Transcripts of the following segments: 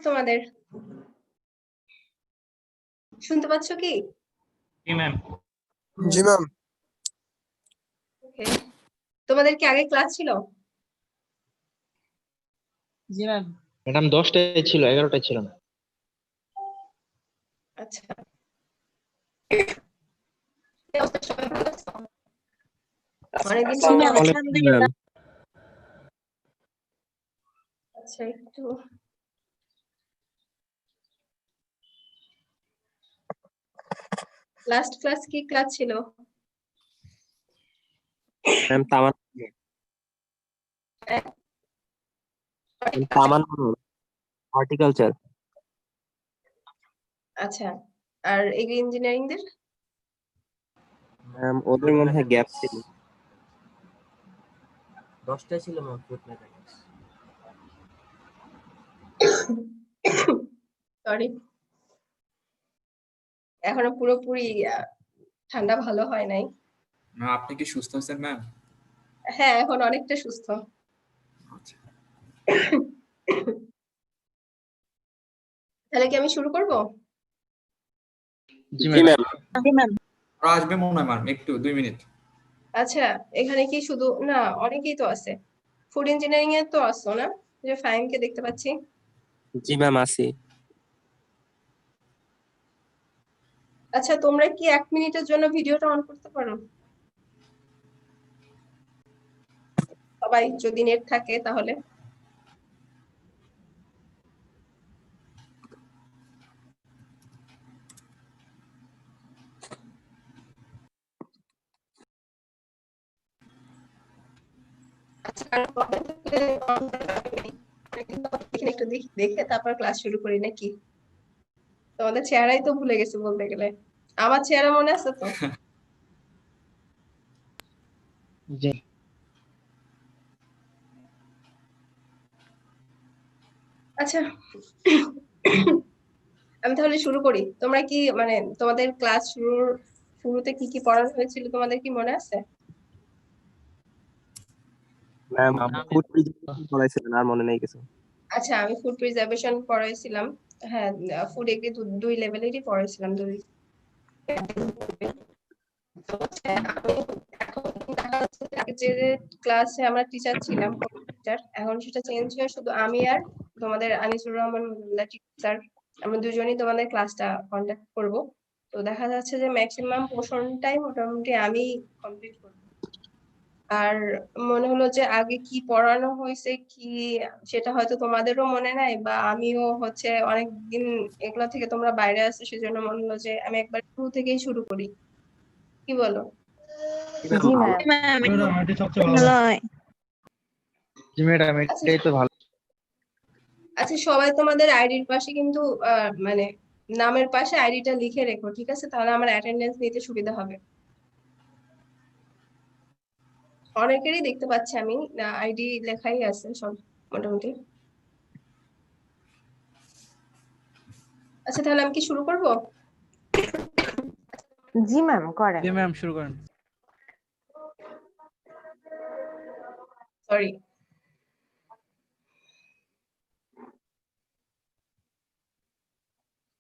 তোমাদের? শুনতে পাচ্ছ কি? জি ম্যাম। জি ম্যাম। ওকে, তোমাদের কি আগে ক্লাস ছিল? জি ম্যাম। ম্যাডাম 10টায় ছিল, 11টায় ছিল না। আচ্ছা, এই অবস্থা সবাই ভালো আছো? অনেকদিন পর আলহামদুলিল্লাহ। আচ্ছা, একটু লাস্ট ক্লাস কি ক্লাস ছিল? ম্যাম তামান হ্যাঁ? তামান হর্টিকালচার। আচ্ছা, আর এগ্রি ইঞ্জিনিয়ারিং দের? ম্যাম ওদের মনে হয় গ্যাপ ছিল। 10টায় ছিল ম্যাম ফুড মেকানিক্স। সরি, এখনো পুরোপুরি ঠান্ডা ভালো হয় নাই। ম্যাম আপনি কি সুস্থ আছেন ম্যাম? হ্যাঁ, এখন অনেকটা সুস্থ। আচ্ছা। তাহলে কি আমি শুরু করব? জি জি ম্যাম। ম্যাম। জি ম্যাম। আর আসবে মনে হয় ম্যাম, একটু 2 মিনিট। আচ্ছা, এখানে কি শুধু না, অনেকেই তো আছে। ফুড ইঞ্জিনিয়ারিং এর তো আসছো না? যে ফাইমকে দেখতে পাচ্ছি। জি ম্যাম আছি। আচ্ছা, তোমরা কি 1 মিনিটের জন্য ভিডিওটা অন করতে পারো? সবাই যদি নেট থাকে তাহলে। আচ্ছা, কারণ problem থাকলে on করা দরকার নেই। এখানে একটু দেখে তারপর ক্লাস শুরু করি নাকি? তোমাদের চেহারাই তো ভুলে গেছি বলতে গেলে। আমার চেহারা মনে আছে তো? জি। আচ্ছা, আমি তাহলে শুরু করি। তোমরা কি মানে তোমাদের ক্লাস শুরুতে কি কি পড়ানো হয়েছিল তোমাদের কি মনে আছে? ম্যাম ফুড প্রিজারভেশন পড়াইছিলেন, আর মনে নেই কিছু। আচ্ছা, আমি ফুড প্রিজার্ভেশন পড়াইছিলাম। হ্যাঁ, ফুড এগ্রি দুই লেভেলেরই পড়াইছিলাম, দুই। তো হচ্ছে আমি এখন দেখা যাচ্ছে যে আগে যে ক্লাসে আমরা টিচার ছিলাম, টিচার, এখন সেটা চেঞ্জ হয়ে শুধু আমি আর তোমাদের আনিসুর রহমান টিচার, আমরা দুজনেই তোমাদের ক্লাসটা কন্ডাক্ট করব। তো দেখা যাচ্ছে যে ম্যাক্সিমাম পোর্শনটাই মোটামুটি আমি কমপ্লিট করব। আর মনে হলো যে আগে কি পড়ানো হয়েছে কি সেটা হয়তো তোমাদেরও মনে নাই, বা আমিও হচ্ছে অনেকদিন এগুলা থেকে তোমরা বাইরে আসছো, সেজন্য মনে হলো যে আমি একবার শুরু থেকেই শুরু করি। কি বলো? জি ম্যাম। ভালো হয়। জি ম্যাডাম, এটাই তো ভালো। আচ্ছা, সবাই তোমাদের আইডির পাশে কিন্তু মানে নামের পাশে আইডিটা লিখে রেখো, ঠিক আছে? তাহলে আমার অ্যাটেন্ডেন্স নিতে সুবিধা হবে। অনেকেরই দেখতে পাচ্ছি আমি আইডি লেখাই আছে সব মোটামুটি। আচ্ছা, তাহলে আমি কি শুরু করব? জি ম্যাম করেন। জি ম্যাম শুরু করেন। সরি।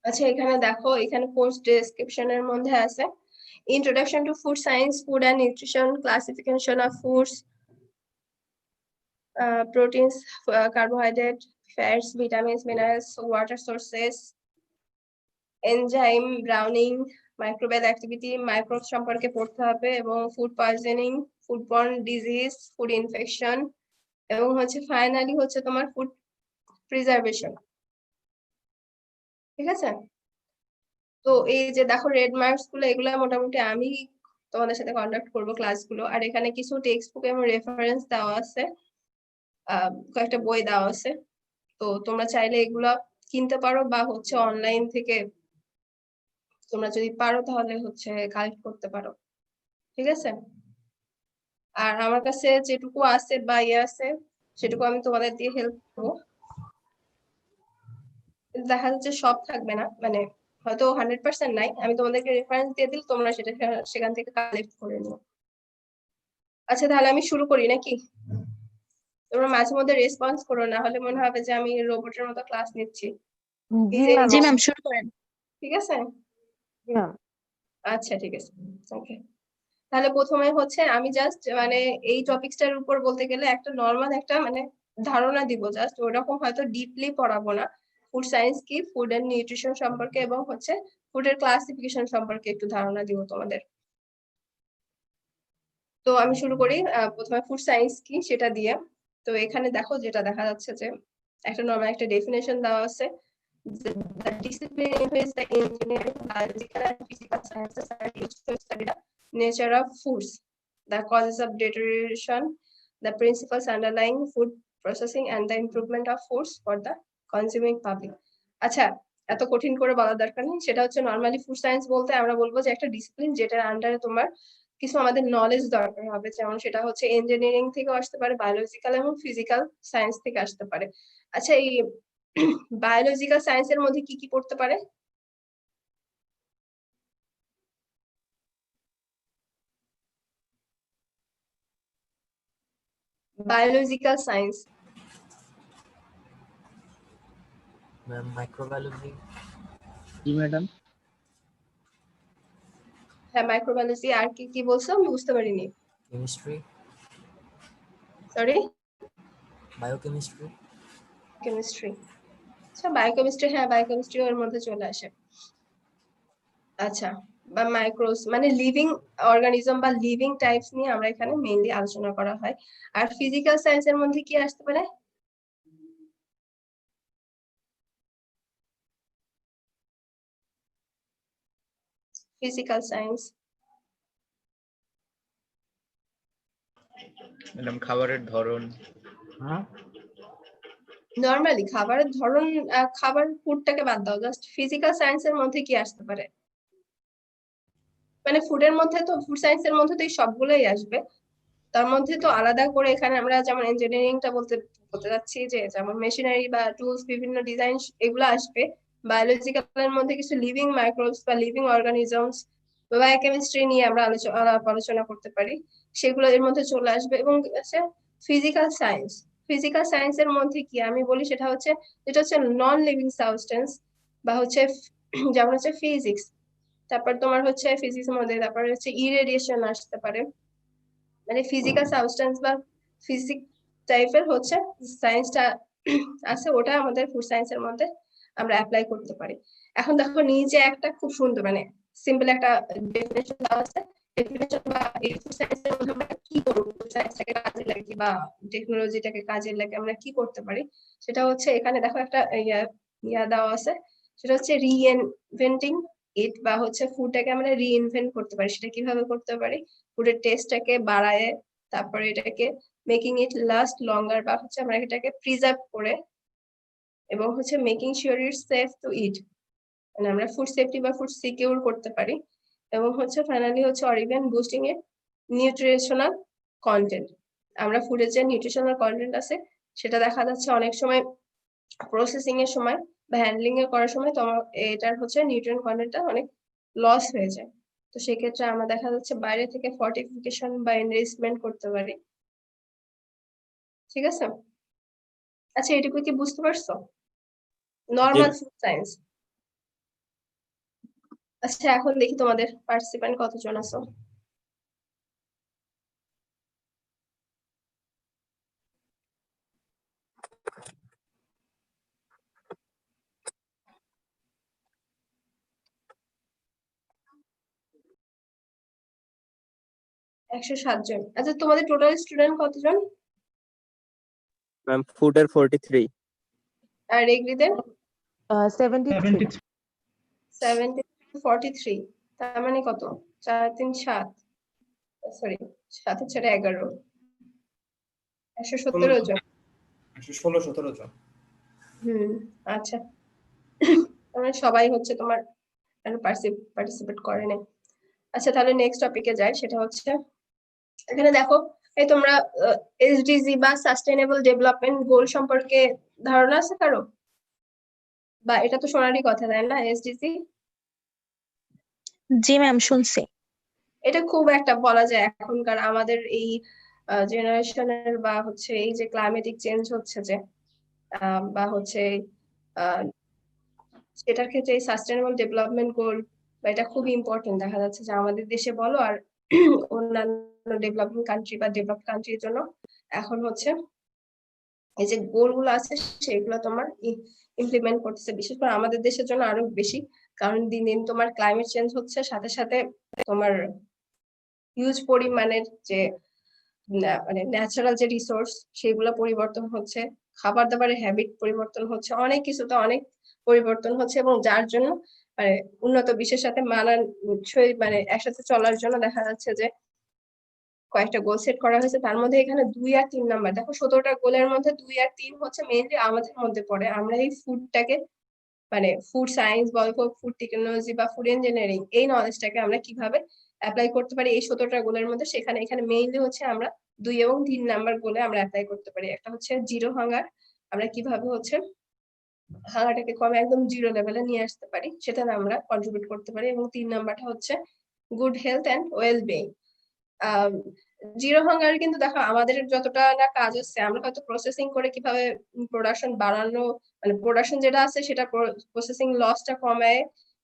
আচ্ছা, এখানে দেখো, এখানে কোর্স ডেসক্রিপশনের মধ্যে আছে introduction to food science, food and nutrition, classification of foods, proteins, carbohydrate, fats, vitamins, minerals, water sources, enzyme, browning, microbial activity, microbes সম্পর্কে পড়তে হবে, এবং food poisoning, foodborne disease, food infection, এবং হচ্ছে ফাইনালি হচ্ছে তোমার ফুড প্রিজার্ভেশন। ঠিক আছে? তো এই যে দেখো রেড মার্কস গুলো, এগুলো মোটামুটি আমি তোমাদের সাথে কন্ডাক্ট করব ক্লাসগুলো। আর এখানে কিছু টেক্সট বুক এবং রেফারেন্স দেওয়া আছে, কয়েকটা বই দেওয়া আছে। তো তোমরা চাইলে এগুলা কিনতে পারো, বা হচ্ছে অনলাইন থেকে তোমরা যদি পারো তাহলে হচ্ছে কালেক্ট করতে পারো। ঠিক আছে? আর আমার কাছে যেটুকু আছে বা ইয়ে আছে সেটুকু আমি তোমাদের দিয়ে হেল্প করবো। দেখা যাচ্ছে সব থাকবে না, মানে হয়তো 100% নাই, আমি তোমাদেরকে রেফারেন্স দিয়ে দিলে তোমরা সেটা সেখান থেকে কালেক্ট করে নিও। আচ্ছা, তাহলে আমি শুরু করি নাকি? তোমরা মাঝে মধ্যে রেসপন্স করো, না হলে মনে হবে যে আমি রোবটের মতো ক্লাস নিচ্ছি। জি ম্যাম। জি ম্যাম, শুরু করেন। ঠিক আছে, জি ম্যাম। আচ্ছা ঠিক আছে, ওকে। তাহলে প্রথমে হচ্ছে আমি জাস্ট মানে এই টপিকসটার উপর বলতে গেলে একটা নর্মাল একটা মানে ধারণা দিব, জাস্ট ওরকম হয়তো ডিপলি পড়াবো না। ফুড সায়েন্স কি, ফুড এন্ড নিউট্রিশন সম্পর্কে এবং হচ্ছে ফুডের ক্লাসিফিকেশন সম্পর্কে একটু ধারণা দিব তোমাদের। তো আমি শুরু করি প্রথমে ফুড সায়েন্স কি সেটা দিয়ে। তো এখানে দেখো যেটা দেখা যাচ্ছে যে একটা নর্মাল একটা ডেফিনেশন দেওয়া আছে, the discipline in which the engineering, biological and physical sciences are used to study the nature of foods, the causes of deterioration, the principles underlying food processing and the improvement of foods for the consuming public. আচ্ছা, এত কঠিন করে বলার দরকার নেই। সেটা হচ্ছে normally food science বলতে আমরা বলবো যে একটা ডিসিপ্লিন যেটার আন্ডারে তোমার কিছু আমাদের নলেজ দরকার হবে, যেমন সেটা হচ্ছে ইঞ্জিনিয়ারিং থেকে আসতে পারে, বায়োলজিক্যাল এবং ফিজিক্যাল সায়েন্স থেকে আসতে পারে। আচ্ছা, এই বায়োলজিক্যাল সায়েন্সের মধ্যে কি কি পড়তে পারে? Biological science, ma'am microbiology. জি ম্যাডাম। হ্যাঁ মাইক্রোবায়োলজি, আর কি কি বলছো আমি বুঝতে পারিনি, কেমিস্ট্রি। সরি। বায়োকেমিস্ট্রি। কেমিস্ট্রি, আচ্ছা বায়োকেমিস্ট্রি, হ্যাঁ বায়োকেমিস্ট্রি এর মধ্যে চলে আসে। আচ্ছা, বা মাইক্রোস মানে লিভিং অর্গানিজম বা লিভিং টাইপস নিয়ে আমরা এখানে মেইনলি আলোচনা করা হয়। আর ফিজিক্যাল সায়েন্সের মধ্যে কি আসতে পারে? ফিজিক্যাল সায়েন্স, ম্যাডাম খাবারের ধরন। নরমালি খাবারের ধরন, খাবার ফুডটাকে বাদ দাও, জাস্ট ফিজিক্যাল সায়েন্সের মধ্যে কি আসতে পারে? মানে ফুডের মধ্যে তো, ফুড সায়েন্সের মধ্যে তো এই সবগুলোই আসবে, তার মধ্যে তো আলাদা করে এখানে আমরা যেমন ইঞ্জিনিয়ারিংটা বলতে বলতে যাচ্ছি যে যেমন মেশিনারি বা টুলস, বিভিন্ন ডিজাইন এগুলো আসবে। বায়োলজিক্যালের মধ্যে কিছু লিভিং মাইক্রোবস বা লিভিং অর্গানিজমস, বায়োকেমিস্ট্রি নিয়ে আমরা আলোচনা করতে পারি, সেগুলো এর মধ্যে চলে আসবে। এবং আছে ফিজিক্যাল সায়েন্স, ফিজিক্যাল সায়েন্সের মধ্যে কি আমি বলি সেটা হচ্ছে যেটা হচ্ছে নন লিভিং সাবস্টেন্স বা হচ্ছে যেমন হচ্ছে ফিজিক্স, তারপর তোমার হচ্ছে ফিজিক্স এর মধ্যে তারপর হচ্ছে ইরেডিয়েশন আসতে পারে, মানে ফিজিক্যাল সাবস্টেন্স বা ফিজিক টাইপের হচ্ছে সায়েন্সটা আছে, ওটা আমাদের ফুড সায়েন্সের মধ্যে আমরা অ্যাপ্লাই করতে পারি। এখন দেখো নিচে একটা খুব সুন্দর মানে সিম্পল একটা ডেফিনেশন দেওয়া আছে, ডেফিনেশন বা এই ফুড সায়েন্সের মধ্যে আমরা কি করব, ফুড সায়েন্সটাকে কাজে লাগিয়ে বা টেকনোলজিটাকে কাজে লাগিয়ে আমরা কি করতে পারি, সেটা হচ্ছে এখানে দেখো একটা ইয়া দেওয়া আছে, সেটা হচ্ছে রিইনভেন্টিং ইট, বা হচ্ছে ফুডটাকে আমরা রিইনভেন্ট করতে পারি। সেটা কিভাবে করতে পারি? ফুডের টেস্টটাকে বাড়ায়, তারপরে এটাকে মেকিং ইট লাস্ট লঙ্গার, বা হচ্ছে আমরা এটাকে প্রিজার্ভ করে, এবং হচ্ছে making sure it safe to eat, মানে আমরা ফুড সেফটি বা ফুড সিকিউর করতে পারি। এবং হচ্ছে ফাইনালি হচ্ছে অর ইভেন বুস্টিং এর নিউট্রিশনাল কন্টেন্ট, আমরা ফুডের যে নিউট্রিশনাল কন্টেন্ট আছে সেটা দেখা যাচ্ছে অনেক সময় প্রসেসিং এর সময় বা হ্যান্ডলিং এর করার সময় তোমার এটার হচ্ছে নিউট্রিয়েন্ট কন্টেন্টটা অনেক লস হয়ে যায়। তো সেক্ষেত্রে আমরা দেখা যাচ্ছে বাইরে থেকে ফর্টিফিকেশন বা এনরিচমেন্ট করতে পারি। ঠিক আছে, আচ্ছা এটুকু কি বুঝতে পারছো? Normal food science. আচ্ছা এখন দেখি তোমাদের পার্টিসিপেন্ট কতজন আছো। একশো 7 জন। আচ্ছা তোমাদের টোটাল স্টুডেন্ট কতজন? ম্যাম ফুডের 43। আর এগ্রিদের 73। 43, তার মানে কত? 4 3 7, সরি 7 4 11, 117 জন। 16-17 জন। আচ্ছা মানে সবাই হচ্ছে তোমার পার্টিসিপেট করে নাই। আচ্ছা তাহলে নেক্সট টপিকে যাই, সেটা হচ্ছে এখানে দেখো এই তোমরা এসডিজি বা সাস্টেইনেবল ডেভেলপমেন্ট গোল সম্পর্কে ধারণা আছে কারো? বা এটা তো শোনারই কথা তাই না, এসডিজি? জি ম্যাম, শুনছি। এটা খুব একটা বলা যায় এখনকার আমাদের এই জেনারেশনের বা হচ্ছে এই যে ক্লাইমেটিক চেঞ্জ হচ্ছে যে বা হচ্ছে সেটার ক্ষেত্রে এই সাস্টেনেবল ডেভেলপমেন্ট গোল বা এটা খুবই ইম্পর্টেন্ট। দেখা যাচ্ছে যে আমাদের দেশে বলো আর অন্যান্য ডেভেলপিং কান্ট্রি বা ডেভেলপড কান্ট্রির জন্য এখন হচ্ছে এই যে গোলগুলো আছে সেগুলো তোমার ইমপ্লিমেন্ট করতেছে, বিশেষ করে আমাদের দেশের জন্য আরো বেশি, কারণ দিন দিন তোমার ক্লাইমেট চেঞ্জ হচ্ছে, সাথে সাথে তোমার হিউজ পরিমাণের যে মানে ন্যাচারাল যে রিসোর্স সেগুলো পরিবর্তন হচ্ছে, খাবার দাবারের হ্যাবিট পরিবর্তন হচ্ছে, অনেক কিছুতে অনেক পরিবর্তন হচ্ছে, এবং যার জন্য মানে উন্নত বিশ্বের সাথে মানানসই মানে একসাথে চলার জন্য দেখা যাচ্ছে যে কয়েকটা গোল সেট করা হয়েছে। তার মধ্যে এখানে 2 আর 3 নাম্বার, দেখো 17টা গোলের মধ্যে 2 আর 3 হচ্ছে মেইনলি আমাদের মধ্যে পড়ে। আমরা এই ফুডটাকে মানে ফুড সায়েন্স বলো, ফুড টেকনোলজি বা ফুড ইঞ্জিনিয়ারিং, এই নলেজটাকে আমরা কিভাবে অ্যাপ্লাই করতে পারি এই 17টা গোলের মধ্যে, সেখানে এখানে মেইনলি হচ্ছে আমরা 2 এবং 3 নাম্বার গোলে আমরা অ্যাপ্লাই করতে পারি। একটা হচ্ছে জিরো হাঙ্গার, আমরা কিভাবে হচ্ছে হাঙ্গারটাকে কমে একদম জিরো লেভেলে নিয়ে আসতে পারি সেটা আমরা কন্ট্রিবিউট করতে পারি, এবং 3 নাম্বারটা হচ্ছে good health and well being. Zero hunger কিন্তু দেখো আমাদের যতটা না কাজ আছে, আমরা হয়তো প্রসেসিং করে কিভাবে প্রোডাকশন বাড়ানো, মানে প্রোডাকশন যেটা আছে সেটা প্রসেসিং লসটা কমায়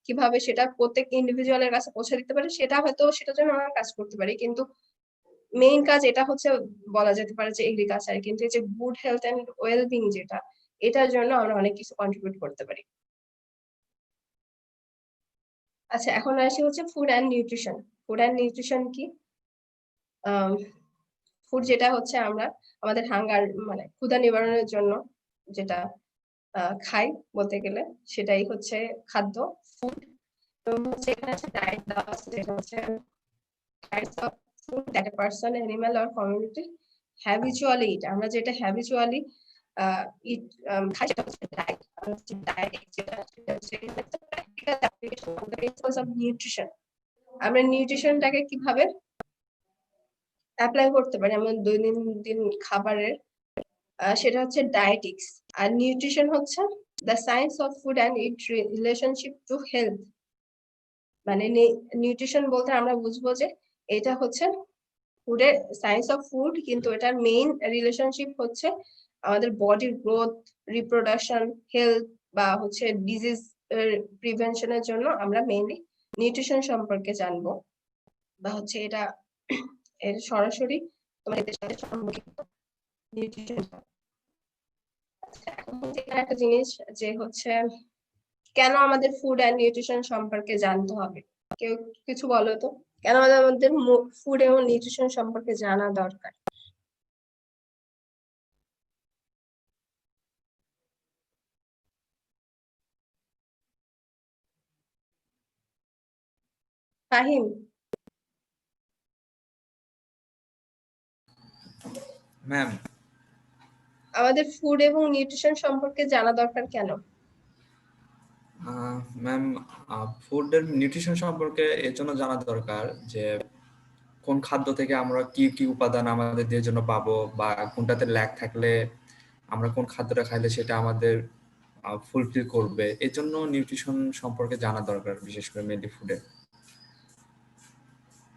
কিভাবে সেটা প্রত্যেক ইন্ডিভিজুয়ালের কাছে পৌঁছে দিতে পারে, সেটা হয়তো সেটার জন্য আমরা কাজ করতে পারি, কিন্তু মেইন কাজ এটা হচ্ছে বলা যেতে পারে যে এগ্রিকালচার। কিন্তু এই যে good health and well being যেটা, এটার জন্য আমরা অনেক কিছু কন্ট্রিবিউট করতে পারি। আচ্ছা, এখন আসি হচ্ছে food and nutrition. Food and nutrition কি? ফুড যেটা হচ্ছে আমরা আমাদের হাঙ্গার মানে ক্ষুধা নিবারণের জন্য যেটা খাই বলতে গেলে সেটাই হচ্ছে খাদ্য, ফুড। হচ্ছে এখানে ডায়েট দেওয়া আছে, যেটা হচ্ছে types of food that a person, animal or community habitually eat. আমরা যেটা habitually eat খাই সেটা হচ্ছে ডায়েট। ডায়েট যেটা হচ্ছে practical application of the principles of nutrition। আমরা নিউট্রিশনটাকে কিভাবে অ্যাপ্লাই করতে পারি আমাদের দৈনন্দিন খাবারের, সেটা হচ্ছে ডায়েটিক্স। আর নিউট্রিশন হচ্ছে the science of food and it relationship to health. মানে নিউট্রিশন বলতে আমরা বুঝবো যে এটা হচ্ছে ফুডের সায়েন্স অফ ফুড, কিন্তু এটার মেইন রিলেশনশিপ হচ্ছে আমাদের বডির গ্রোথ, রিপ্রোডাকশন, হেলথ বা হচ্ছে ডিজিজ প্রিভেনশনের জন্য আমরা মেইনলি নিউট্রিশন সম্পর্কে জানবো, বা হচ্ছে এটা এর সরাসরি তোমার এদের সাথে সম্পর্কিত নিউট্রিশন। একটা জিনিস যে হচ্ছে কেন আমাদের ফুড অ্যান্ড নিউট্রিশন সম্পর্কে জানতে হবে, কেউ কিছু বলো তো, কেন আমাদের ফুড এবং নিউট্রিশন সম্পর্কে জানা দরকার? ফাহিম, ম্যাম আমাদের ফুড এবং নিউট্রিশন সম্পর্কে জানা দরকার কেন? ম্যাম ফুডের নিউট্রিশন সম্পর্কে এর জন্য জানা দরকার যে কোন খাদ্য থেকে আমরা কি কি উপাদান আমাদের দেহের জন্য পাবো, বা কোনটাতে ল্যাক থাকলে আমরা কোন খাদ্যটা খাইলে সেটা আমাদের ফুলফিল করবে। এর জন্য নিউট্রিশন সম্পর্কে জানা দরকার, বিশেষ করে মেনলি ফুডে।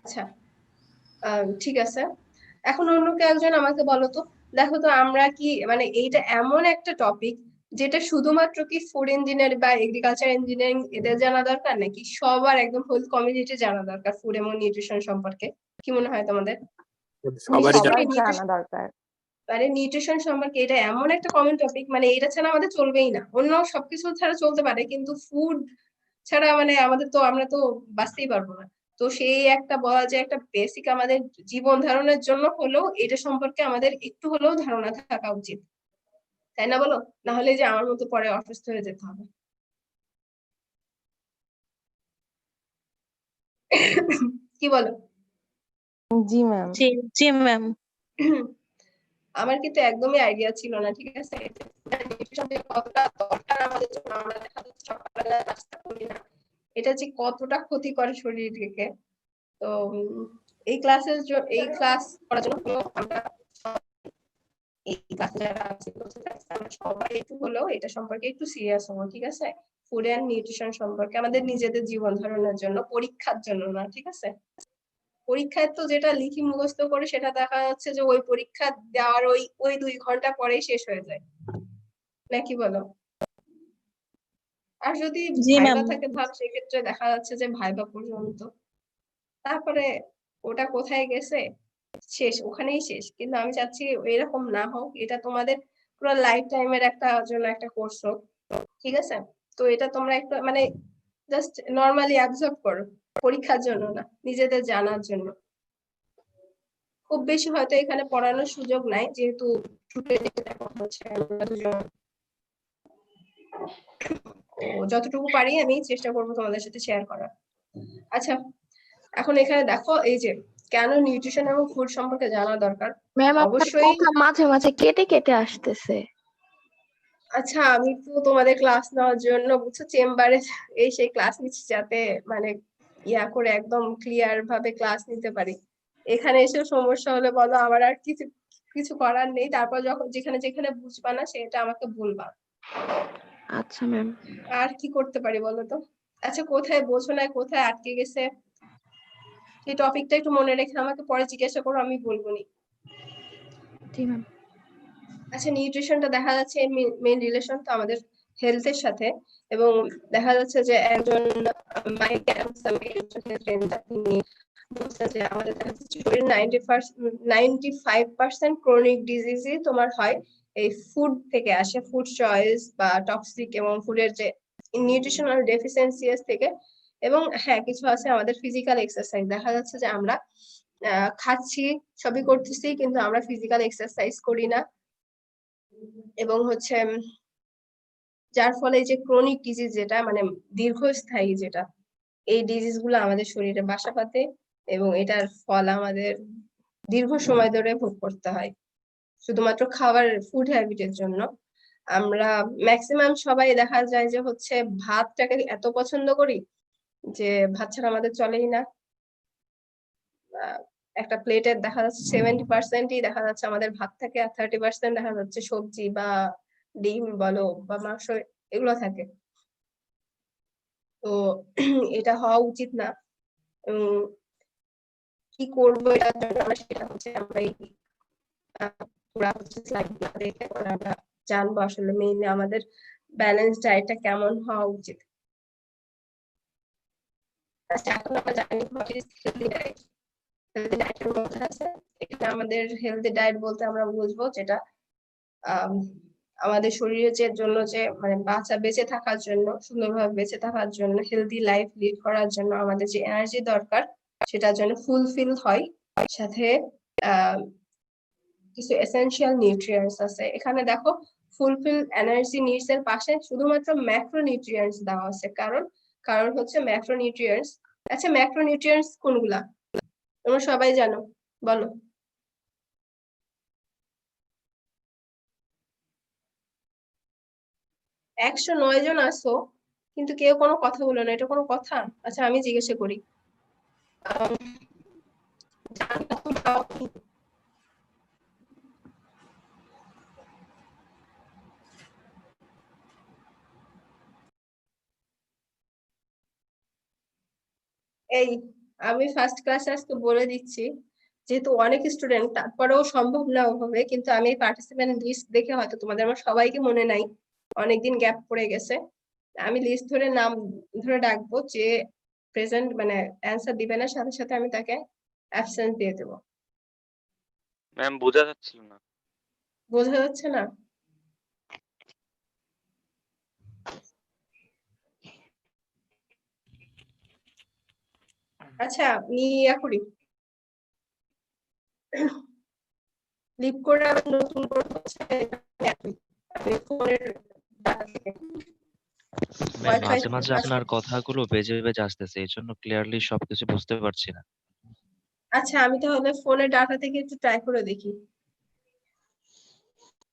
আচ্ছা, ঠিক আছে। এখন অন্য কেউ একজন আমাকে বলো তো, দেখো তো আমরা কি মানে এইটা এমন একটা টপিক যেটা শুধুমাত্র কি ফুড ইঞ্জিনিয়ার বা এগ্রিকালচার ইঞ্জিনিয়ারিং এদের জানা দরকার, নাকি সবার একদম হোল কমিউনিটি জানা দরকার ফুড এবং নিউট্রিশন সম্পর্কে? কি মনে হয় তোমাদের? সবারই সবার জানা দরকার। মানে নিউট্রিশন সম্পর্কে এটা এমন একটা কমন টপিক, মানে এটা ছাড়া আমাদের চলবেই না, অন্য সবকিছু ছাড়া চলতে পারে কিন্তু ফুড ছাড়া মানে আমাদের তো আমরা তো বাঁচতেই পারবো না। তো সেই একটা বলা যায় একটা বেসিক আমাদের জীবন ধারণের জন্য হলেও এটা সম্পর্কে আমাদের একটু হলেও ধারণা থাকা উচিত, তাই না বলো? না হলে যে আমার মতো পরে অসুস্থ হয়ে যেতে হবে। কি বলো? জি ম্যাম। জি জি ম্যাম। আমার কিন্তু একদমই আইডিয়া ছিল না, ঠিক আছে, নিউট্রিশন যে কতটা দরকার আমাদের জন্য। আমরা দেখা যাচ্ছে সকালবেলা নাস্তা করি না, এটা যে কতটা ক্ষতি করে শরীরকে। তো এই ক্লাস করার জন্য আমরা এই ক্লাসে যারা আছি আমরা সবাই একটু হলেও এটা সম্পর্কে একটু সিরিয়াস হবো, ঠিক আছে? ফুড অ্যান্ড নিউট্রিশন সম্পর্কে আমাদের নিজেদের জীবন ধারণের জন্য, পরীক্ষার জন্য না, ঠিক আছে? পরীক্ষায় তো যেটা লিখি মুখস্থ করে সেটা দেখা যাচ্ছে যে ওই পরীক্ষা দেওয়ার ওই 2 ঘন্টা পরেই শেষ হয়ে যায়, নাকি বলো? আর যদি জি ম্যাম। ভাইবা থাকে ভাব, সেক্ষেত্রে দেখা যাচ্ছে যে ভাইবা পর্যন্ত, তারপরে ওটা কোথায় গেছে, শেষ, ওখানেই শেষ। কিন্তু আমি চাচ্ছি এরকম না হোক, এটা তোমাদের পুরো লাইফ টাইমের একটা কোর্স হোক, ঠিক আছে? তো এটা তোমরা একটু মানে জাস্ট নরমালি অ্যাবজর্ব করো, পরীক্ষার জন্য না, নিজেদের জানার জন্য। খুব বেশি হয়তো এখানে পড়ানোর সুযোগ নাই, যেহেতু কথা হচ্ছে আমরা দুজন। তো যতটুকু পারি আমি চেষ্টা করবো তোমাদের সাথে শেয়ার করার। আচ্ছা, এখন এখানে দেখো এই যে কেন নিউট্রিশন এবং ফুড সম্পর্কে জানা দরকার। ম্যাম আপনার অবশ্যই। কথা মাঝে মাঝে কেটে কেটে আসতেছে। আচ্ছা, আমি তো তোমাদের ক্লাস নেওয়ার জন্য বুঝছো চেম্বারে এই সেই ক্লাস নিচ্ছি, যাতে মানে ইয়া করে একদম ক্লিয়ার ভাবে ক্লাস নিতে পারি। এখানে এসে সমস্যা হলে বলো, আমার আর কিছু করার নেই। তারপর যখন যেখানে যেখানে বুঝবা না সেটা আমাকে বলবা। আচ্ছা ম্যাম। আর কি করতে পারি বলো তো? আচ্ছা, কোথায় বোঝো না, কোথায় আটকে গেছে, সেই টপিকটা একটু মনে রেখে আমাকে পরে জিজ্ঞাসা করো, আমি বলবো নি। জি ম্যাম। আচ্ছা, নিউট্রিশনটা দেখা যাচ্ছে মেইন রিলেশন তো আমাদের হেলথের সাথে, এবং দেখা যাচ্ছে যে একজন তিনি বলছেন যে আমাদের দেখা যাচ্ছে 95% ক্রনিক ডিজিজই তোমার হয় এই ফুড থেকে আসে, ফুড চয়েস বা টক্সিক এবং ফুডের যে নিউট্রিশনাল ডেফিসিয়েন্সিস থেকে। এবং হ্যাঁ, কিছু আছে আমাদের ফিজিক্যাল এক্সারসাইজ, দেখা যাচ্ছে যে আমরা খাচ্ছি, সবই করতেছি, কিন্তু আমরা ফিজিক্যাল এক্সারসাইজ করি না, এবং হচ্ছে যার ফলে যে ক্রনিক ডিজিজ, যেটা মানে দীর্ঘস্থায়ী, যেটা এই ডিজিজ গুলো আমাদের শরীরে বাসা বাঁধে, এবং এটার ফল আমাদের দীর্ঘ সময় ধরে ভোগ করতে হয় শুধুমাত্র খাবার ফুড হ্যাবিটের জন্য। আমরা ম্যাক্সিমাম সবাই দেখা যায় যে হচ্ছে ভাতটাকে এত পছন্দ করি যে ভাত ছাড়া আমাদের চলেই না। একটা প্লেটের দেখা যাচ্ছে 70%ই দেখা যাচ্ছে আমাদের ভাত থাকে, আর 30% দেখা যাচ্ছে সবজি বা ডিম বলো বা মাংস, এগুলো থাকে। তো এটা হওয়া উচিত না। কি করবো এটার জন্য, সেটা হচ্ছে আমরা এই পুরা হচ্ছে স্লাইডগুলো দেখে আমরা জানবো আসলে মেইনলি আমাদের ব্যালেন্স ডায়েটটা কেমন হওয়া উচিত। আচ্ছা, এখন আমরা জানি what is healthy diet. Healthy ডায়েটের মধ্যে আছে, এখানে আমাদের হেলদি ডায়েট বলতে আমরা বুঝবো যেটা আমাদের শরীরের জন্য যে মানে বেঁচে থাকার জন্য, সুন্দরভাবে বেঁচে থাকার জন্য, হেলদি লাইফ লিড করার জন্য আমাদের যে এনার্জি দরকার সেটার জন্য ফুলফিল হয়। সাথে কিছু এসেনশিয়াল নিউট্রিয়েন্টস আছে। এখানে দেখো ফুলফিল এনার্জি নিডস এর পাশে শুধুমাত্র ম্যাক্রোনিউট্রিয়েন্টস দেওয়া আছে, কারণ হচ্ছে ম্যাক্রোনিউট্রিয়েন্টস। আচ্ছা, ম্যাক্রোনিউট্রিয়েন্টস কোনগুলা তোমরা সবাই জানো, বলো। একশো 9 জন আসো, কিন্তু কেউ কোনো কথা বলো না, এটা কোনো কথা? আচ্ছা, আমি জিজ্ঞাসা করি, এই আমি ফার্স্ট ক্লাসে আজকে বলে দিচ্ছি, যেহেতু অনেক স্টুডেন্ট, তারপরেও সম্ভব না হবে, কিন্তু আমি পার্টিসিপেন্ট লিস্ট দেখে হয়তো তোমাদের আমার সবাইকে মনে নাই, অনেকদিন গ্যাপ পড়ে গেছে। আমি লিস্ট ধরে নাম ধরে ডাকবো, যে প্রেজেন্ট মানে অ্যান্সার দিবে না, সাথে সাথে আমি তাকে অ্যাবসেন্ট দিয়ে দেবো। ম্যাম বোঝা যাচ্ছিল না। বোঝা যাচ্ছে না? আচ্ছা, আমি ইয়া করি, লিভ করে আবার নতুন করে হচ্ছে আমি ফোনের ডাটা থেকে ম্যাম Wi-Fi মাঝে মাঝে আপনার কথাগুলো বেজে বেজে আসতেছে, এই জন্য ক্লিয়ারলি সবকিছু বুঝতে পারছি না। আচ্ছা, আমি তাহলে ফোনের ডাটা থেকে একটু ট্রাই করে দেখি,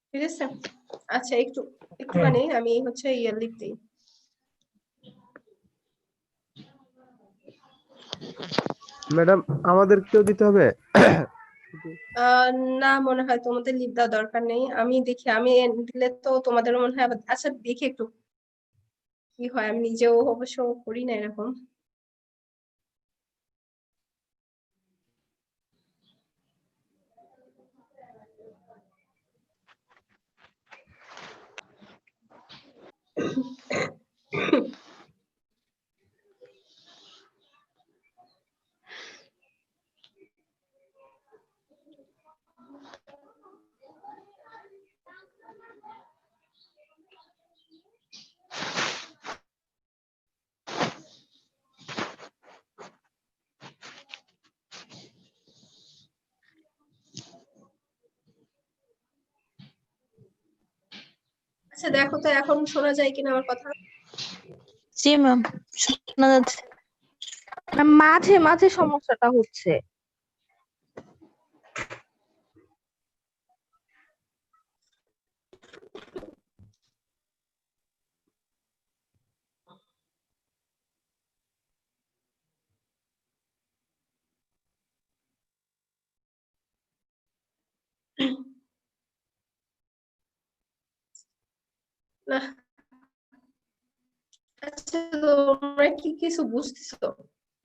ঠিক আছে? আচ্ছা, একটুখানি আমি হচ্ছে ইয়ে লিখতে। ম্যাডাম আমাদের কেউ দিতে হবে? না, মনে হয় তোমাদের লিভ দেওয়ার দরকার নেই। আমি দেখি, আমি দিলে তো তোমাদেরও মনে হয় আচ্ছা, দেখি একটু কি হয়। আমি নিজেও অবশ্য করি না এরকম। আচ্ছা দেখো তো এখন শোনা যায় কিনা আমার কথা। জি ম্যাম, শোনা যাচ্ছে। ম্যাম মাঝে মাঝে সমস্যাটা হচ্ছে। না আচ্ছা তোমরা কি কিছু বুঝতেছো?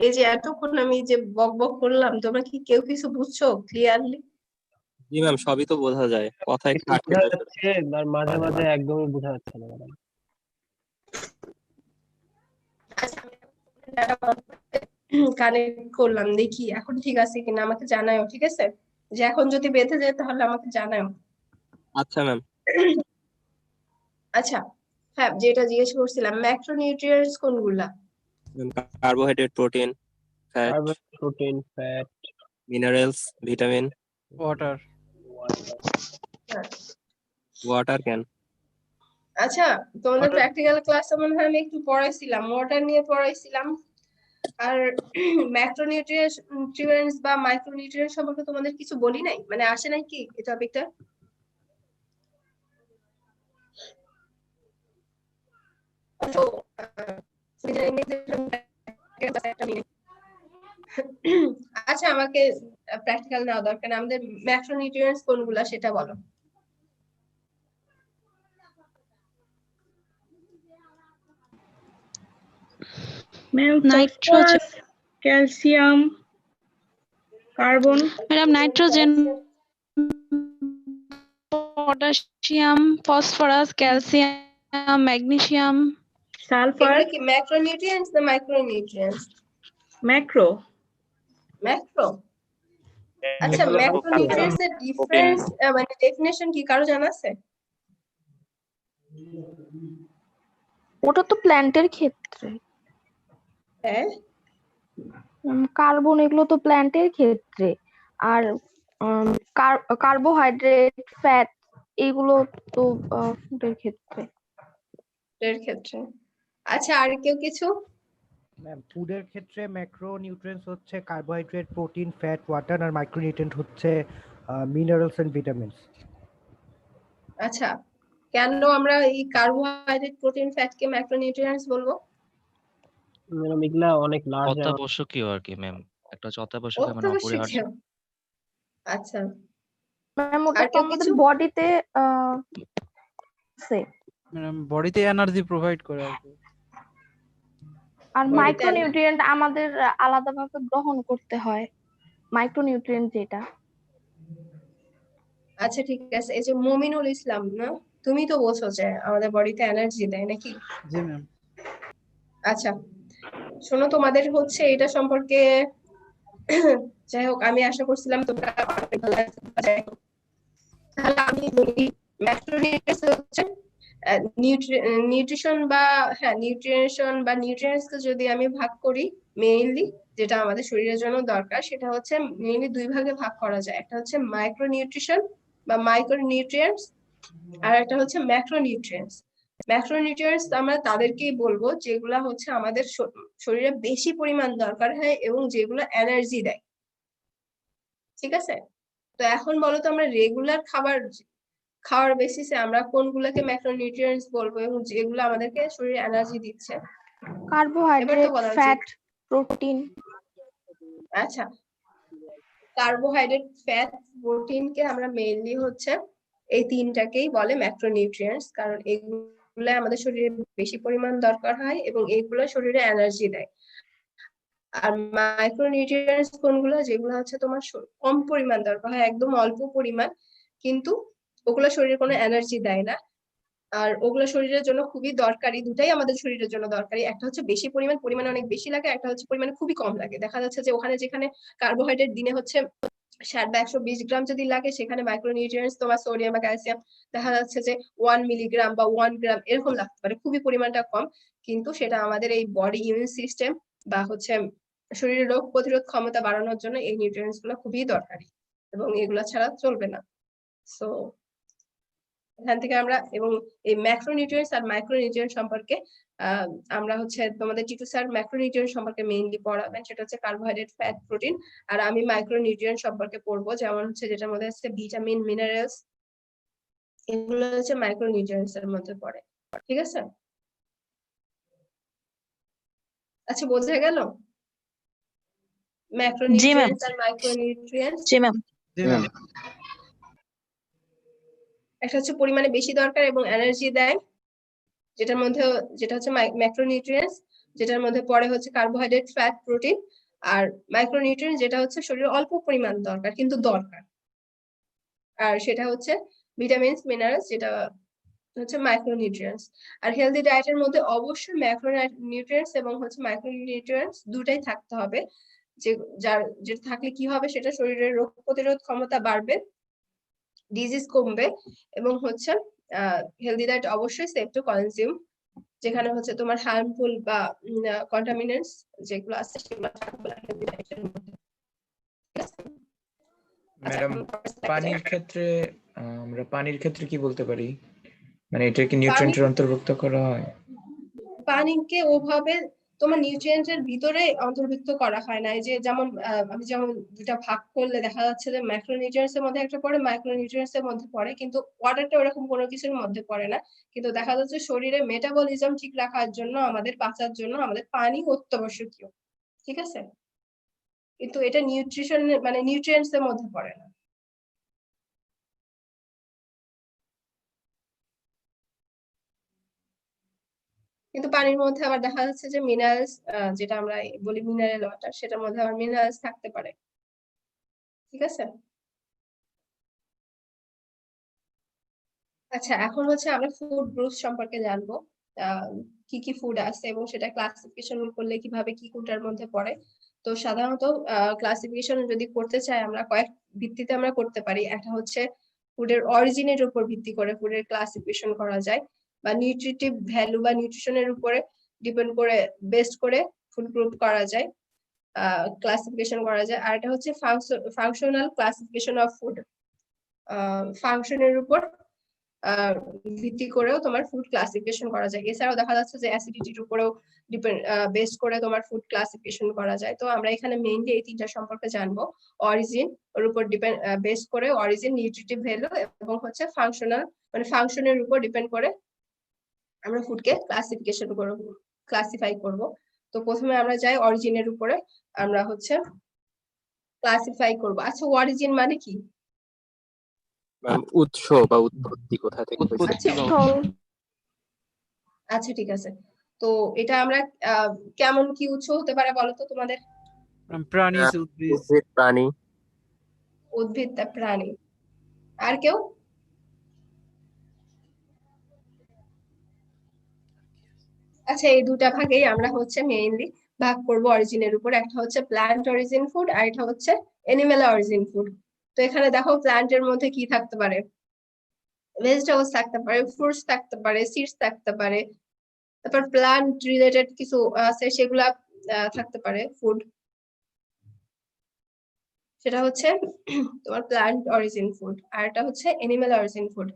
এই যে এতক্ষণ আমি যে বক বক করলাম, তোমরা কি কেউ কিছু বুঝছো ক্লিয়ারলি? জি ম্যাম, সবই তো বোঝা যায়, কথা একটু আটকে বোঝা যাচ্ছে। যাচ্ছে আর মাঝে মাঝে একদমই বোঝা যাচ্ছে না ম্যাডাম। কানেক্ট করলাম, দেখি এখন ঠিক আছে কিনা, আমাকে জানাও, ঠিক আছে? যে এখন যদি বেঁধে যায় তাহলে আমাকে জানাও। আচ্ছা ম্যাম। আচ্ছা হ্যাঁ, যেটা জিজ্ঞেস করছিলাম, ম্যাক্রোনিউট্রিয়েন্টস কোনগুলা? Carbohydrate, protein, fat, carbohydrate, protein, fat, minerals, vitamin, water. Water can. আচ্ছা তোমাদের প্র্যাকটিক্যাল ক্লাসে মনে হয় আমি একটু পড়াইছিলাম, ওয়াটার নিয়ে পড়াইছিলাম। আর ম্যাক্রোনিউট্রিয়েন্টস বা মাইক্রোনিউট্রিয়েন্টস সম্পর্কে তোমাদের কিছু বলি নাই, মানে আসে নাই কি এই টপিকটা? আচ্ছা আমাকে প্র্যাকটিক্যাল নেওয়া দরকার না, আমাদের ম্যাক্রোনিউট্রিয়েন্টস কোনগুলা সেটা বলো। Nitrogen, calcium, carbon. Madam nitrogen, potassium, phosphorus, calcium, magnesium. Sulphur. এগুলো কি ম্যাক্রোনিউট্রিয়েন্টস না মাইক্রোনিউট্রিয়েন্টস? ম্যাক্রো। ম্যাক্রো। আচ্ছা এগুলো ম্যাক্রোনিউট্রিয়েন্টস এর ডিফারেন্স মানে ডেফিনেশন কি কারো জানা আছে? ওটা তো প্ল্যান্টের ক্ষেত্রে। হ্যাঁ কার্বন এগুলো তো প্ল্যান্টের ক্ষেত্রে, আর কার্বোহাইড্রেট, ফ্যাট এগুলো তো ফুডের ক্ষেত্রে। এর ক্ষেত্রে। আচ্ছা আর কেউ কিছু? ম্যাম ফুডের ক্ষেত্রে ম্যাক্রো নিউট্রিয়েন্টস হচ্ছে কার্বোহাইড্রেট, প্রোটিন, ফ্যাট, ওয়াটার, আর মাইক্রোনিউট্রিয়েন্ট হচ্ছে মিনারেলস এন্ড ভিটামিনস। আচ্ছা কেন আমরা এই কার্বোহাইড্রেট, প্রোটিন, ফ্যাট কে ম্যাক্রোনিউট্রিয়েন্টস বলবো? ম্যাডাম এগুলা অনেক লার্জ। অত্যাবশ্যকীয় আর কি ম্যাম, একটা হচ্ছে অত্যাবশ্যকীয় মানে অপরিহার্য। অত্যাবশ্যকীয়। আচ্ছা ম্যাম ওটা আর তো কেউ আমাদের কিছু? বডিতে আছে। ম্যাডাম বডিতে এনার্জি প্রোভাইড করে আর কি। আর Body তে মাইক্রোনিউট্রিয়েন্ট আমাদের আলাদাভাবে গ্রহণ করতে হয়, মাইক্রোনিউট্রিয়েন্ট যেটা। আচ্ছা ঠিক আছে, এই যে মুমিনুল ইসলাম না, তুমি তো বলছো যে আমাদের বডিতে এনার্জি দেয় নাকি? জি ম্যাম। আচ্ছা শোনো, তোমাদের হচ্ছে এটা সম্পর্কে যাই হোক আমি আশা করছিলাম তোমরা অনেক ভালো answer দিবা, যাই হোক। তাহলে আমি বলি ম্যাক্রোনিউট্রিয়েন্টস হচ্ছে নিউট্রিশন বা নিউট্রিশন বা নিউট্রিয়েন্টস কে যদি আমি ভাগ করি মেইনলি, যেটা আমাদের শরীরের জন্য দরকার সেটা হচ্ছে মেইনলি দুই ভাগে ভাগ করা যায়। একটা হচ্ছে মাইক্রোনিউট্রিশন বা মাইক্রোনিউট্রিয়েন্টস, আর একটা হচ্ছে ম্যাক্রোনিউট্রিয়েন্টস। ম্যাক্রোনিউট্রিয়েন্টস আমরা তাদেরকেই বলবো যেগুলা হচ্ছে আমাদের শরীরে বেশি পরিমাণ দরকার হয় এবং যেগুলো এনার্জি দেয়, ঠিক আছে? তো এখন বলো তো আমরা রেগুলার খাওয়ার বেসিসে আমরা কোনগুলোকে ম্যাক্রোনিউট্রিয়েন্টস বলবো এবং যেগুলো আমাদেরকে শরীরে এনার্জি দিচ্ছে? এবার তো কার্বোহাইড্রেট, বলা উচিত। Fat, protein. আচ্ছা কার্বোহাইড্রেট, ফ্যাট, প্রোটিন কে আমরা মেইনলি হচ্ছে এই তিনটাকেই বলে ম্যাক্রোনিউট্রিয়েন্টস, কারণ এগুলো আমাদের শরীরে বেশি পরিমাণ দরকার হয় এবং এগুলো শরীরে এনার্জি দেয়। আর মাইক্রোনিউট্রিয়েন্টস কোনগুলো? যেগুলো হচ্ছে তোমার কম পরিমাণ দরকার হয়, একদম অল্প পরিমাণ, কিন্তু ওগুলো শরীরে কোনো এনার্জি দেয় না। আর ওগুলো শরীরের জন্য খুবই দরকারি, দুটাই আমাদের শরীরের জন্য দরকারি। একটা হচ্ছে বেশি পরিমাণে অনেক বেশি লাগে, একটা হচ্ছে পরিমাণে খুবই কম লাগে। দেখা যাচ্ছে যে ওখানে যেখানে কার্বোহাইড্রেট দিনে হচ্ছে 60 বা 120 গ্রাম যদি লাগে, সেখানে মাইক্রোনিউট্রিয়েন্টস তোমার সোডিয়াম বা ক্যালসিয়াম দেখা যাচ্ছে যে 1 মিলিগ্রাম বা 1 গ্রাম এরকম লাগতে পারে, খুবই পরিমাণটা কম। কিন্তু সেটা আমাদের এই বডি ইমিউন সিস্টেম বা হচ্ছে শরীরের রোগ প্রতিরোধ ক্ষমতা বাড়ানোর জন্য এই নিউট্রিয়েন্টস গুলো খুবই দরকারি, এবং এগুলা ছাড়া চলবে না। সো এখান থেকে আমরা, এবং এই ম্যাক্রোনিউট্রিয়েন্টস আর মাইক্রোনিউট্রিয়েন্ট সম্পর্কে আমরা হচ্ছে তোমাদের টিটু স্যার ম্যাক্রোনিউট্রিয়েন্ট সম্পর্কে মেইনলি পড়াবেন, সেটা হচ্ছে কার্বোহাইড্রেট, ফ্যাট, প্রোটিন। আর আমি মাইক্রোনিউট্রিয়েন্ট সম্পর্কে পড়বো, যেমন হচ্ছে যেটার মধ্যে আছে ভিটামিন, মিনারেলস, এগুলো হচ্ছে মাইক্রোনিউট্রিয়েন্টস এর মধ্যে পড়ে। ঠিক আছে? আচ্ছা, বোঝা গেল ম্যাক্রোনিউট্রিয়েন্টস আর মাইক্রোনিউট্রিয়েন্টস? জি ম্যাম। একটা হচ্ছে পরিমাণে বেশি দরকার এবং এনার্জি দেয়, যেটা হচ্ছে ম্যাক্রোনিউট্রিয়েন্টস, যেটার মধ্যে পড়ে হচ্ছে কার্বোহাইড্রেট, ফ্যাট, প্রোটিন। আর মাইক্রোনিউট্রিয়েন্টস যেটা হচ্ছে শরীরে অল্প পরিমাণ দরকার কিন্তু দরকার, আর সেটা হচ্ছে ভিটামিনস, মিনারেলস, যেটা হচ্ছে মাইক্রোনিউট্রিয়েন্টস। আর হেলদি ডায়েটের মধ্যে অবশ্যই ম্যাক্রোনিউট্রিয়েন্টস এবং হচ্ছে মাইক্রোনিউট্রিয়েন্টস দুটাই থাকতে হবে। যেটা থাকলে কি হবে, সেটা শরীরের রোগ প্রতিরোধ ক্ষমতা বাড়বে, ডিজিজ কমবে, এবং হচ্ছে হেলদি ডায়েট অবশ্যই সেফ টু কনজিউম, যেখানে হচ্ছে তোমার হার্মফুল বা কন্টামিনেন্টস যেগুলো আছে সেগুলো থাকবে না হেলদি ডায়েটের মধ্যে। ম্যাডাম, পানির ক্ষেত্রে আমরা পানির ক্ষেত্রে কি বলতে পারি, মানে এটা কি নিউট্রিয়েন্টের অন্তর্ভুক্ত করা হয়? পানিকে ওভাবে তোমার নিউট্রিয়েন্টের ভিতরে অন্তর্ভুক্ত করা হয় না। এই যে যেমন আমি যেমন দুটা ভাগ করলে দেখা যাচ্ছে যে ম্যাক্রোনিউট্রিয়েন্টস এর মধ্যে একটা পড়ে, মাইক্রোনিউট্রিয়েন্টস এর মধ্যে পড়ে, কিন্তু ওয়াটারটা ওরকম কোনো কিছুর মধ্যে পড়ে না। কিন্তু দেখা যাচ্ছে শরীরে মেটাবলিজম ঠিক রাখার জন্য, আমাদের পাচার জন্য আমাদের পানি অত্যাবশ্যকীয়। ঠিক আছে? কিন্তু এটা নিউট্রিশন মানে নিউট্রিয়েন্টস এর মধ্যে পড়ে না। কিন্তু পানির মধ্যে আবার দেখা যাচ্ছে যে মিনারেলস, যেটা আমরা বলি মিনারেল ওয়াটার, সেটার মধ্যে আবার মিনারেলস থাকতে পারে। ঠিক আছে? আচ্ছা, এখন হচ্ছে আমরা ফুড গ্রুপ সম্পর্কে জানবো, কি কি ফুড আছে এবং সেটা ক্লাসিফিকেশন করলে কিভাবে কি কোনটার মধ্যে পড়ে। তো সাধারণত ক্লাসিফিকেশন যদি করতে চাই আমরা কয়েক ভিত্তিতে আমরা করতে পারি। একটা হচ্ছে ফুডের অরিজিনের উপর ভিত্তি করে ফুডের ক্লাসিফিকেশন করা যায়, বা নিউট্রিটিভ ভ্যালু বা নিউট্রিশনের উপরে ডিপেন্ড করে বেস্ট করে ফুড গ্রুপ করা যায়, ক্লাসিফিকেশন করা যায়। আর এটা হচ্ছে ফাংশনাল ক্লাসিফিকেশন অফ ফুড, ফাংশনের উপর ভিত্তি করেও তোমার ফুড ক্লাসিফিকেশন করা যায়। এছাড়াও দেখা যাচ্ছে যে অ্যাসিডিটির উপরেও বেস করে তোমার ফুড ক্লাসিফিকেশন করা যায়। তো আমরা এখানে মেইনলি এই তিনটা সম্পর্কে জানবো। অরিজিন এর উপর বেস করে, অরিজিন, নিউট্রিটিভ ভ্যালু এবং হচ্ছে ফাংশনাল মানে ফাংশনের উপর ডিপেন্ড করে আমরা ফুডকে ক্লাসিফিকেশন করব, ক্লাসিফাই করব। তো প্রথমে আমরা যাই অরিজিনের উপরে, আমরা হচ্ছে ক্লাসিফাই করব। আচ্ছা, অরিজিন মানে কি? উৎস বা উৎপত্তি কোথা থেকে হয়েছে। আচ্ছা, ঠিক আছে। তো এটা আমরা কেমন কি উৎস হতে পারে বলো তো তোমাদের? প্রাণী, উদ্ভিদ, প্রাণী। উদ্ভিদ, প্রাণী। আর কেউ? আচ্ছা, এই দুটা ভাগেই আমরা হচ্ছে মেইনলি ভাগ করব অরিজিনের উপর। একটা হচ্ছে প্ল্যান্ট অরিজিন ফুড আর এটা হচ্ছে অ্যানিমাল অরিজিন ফুড। তো এখানে দেখো প্ল্যান্টের মধ্যে কি থাকতে পারে, ভেজিটেবলস থাকতে পারে, ফ্রুটস থাকতে পারে, সিডস থাকতে পারে, তারপর প্ল্যান্ট রিলেটেড কিছু আছে সেগুলা থাকতে পারে ফুড, সেটা হচ্ছে তোমার প্ল্যান্ট অরিজিন ফুড। আর এটা হচ্ছে অ্যানিমাল অরিজিন ফুড।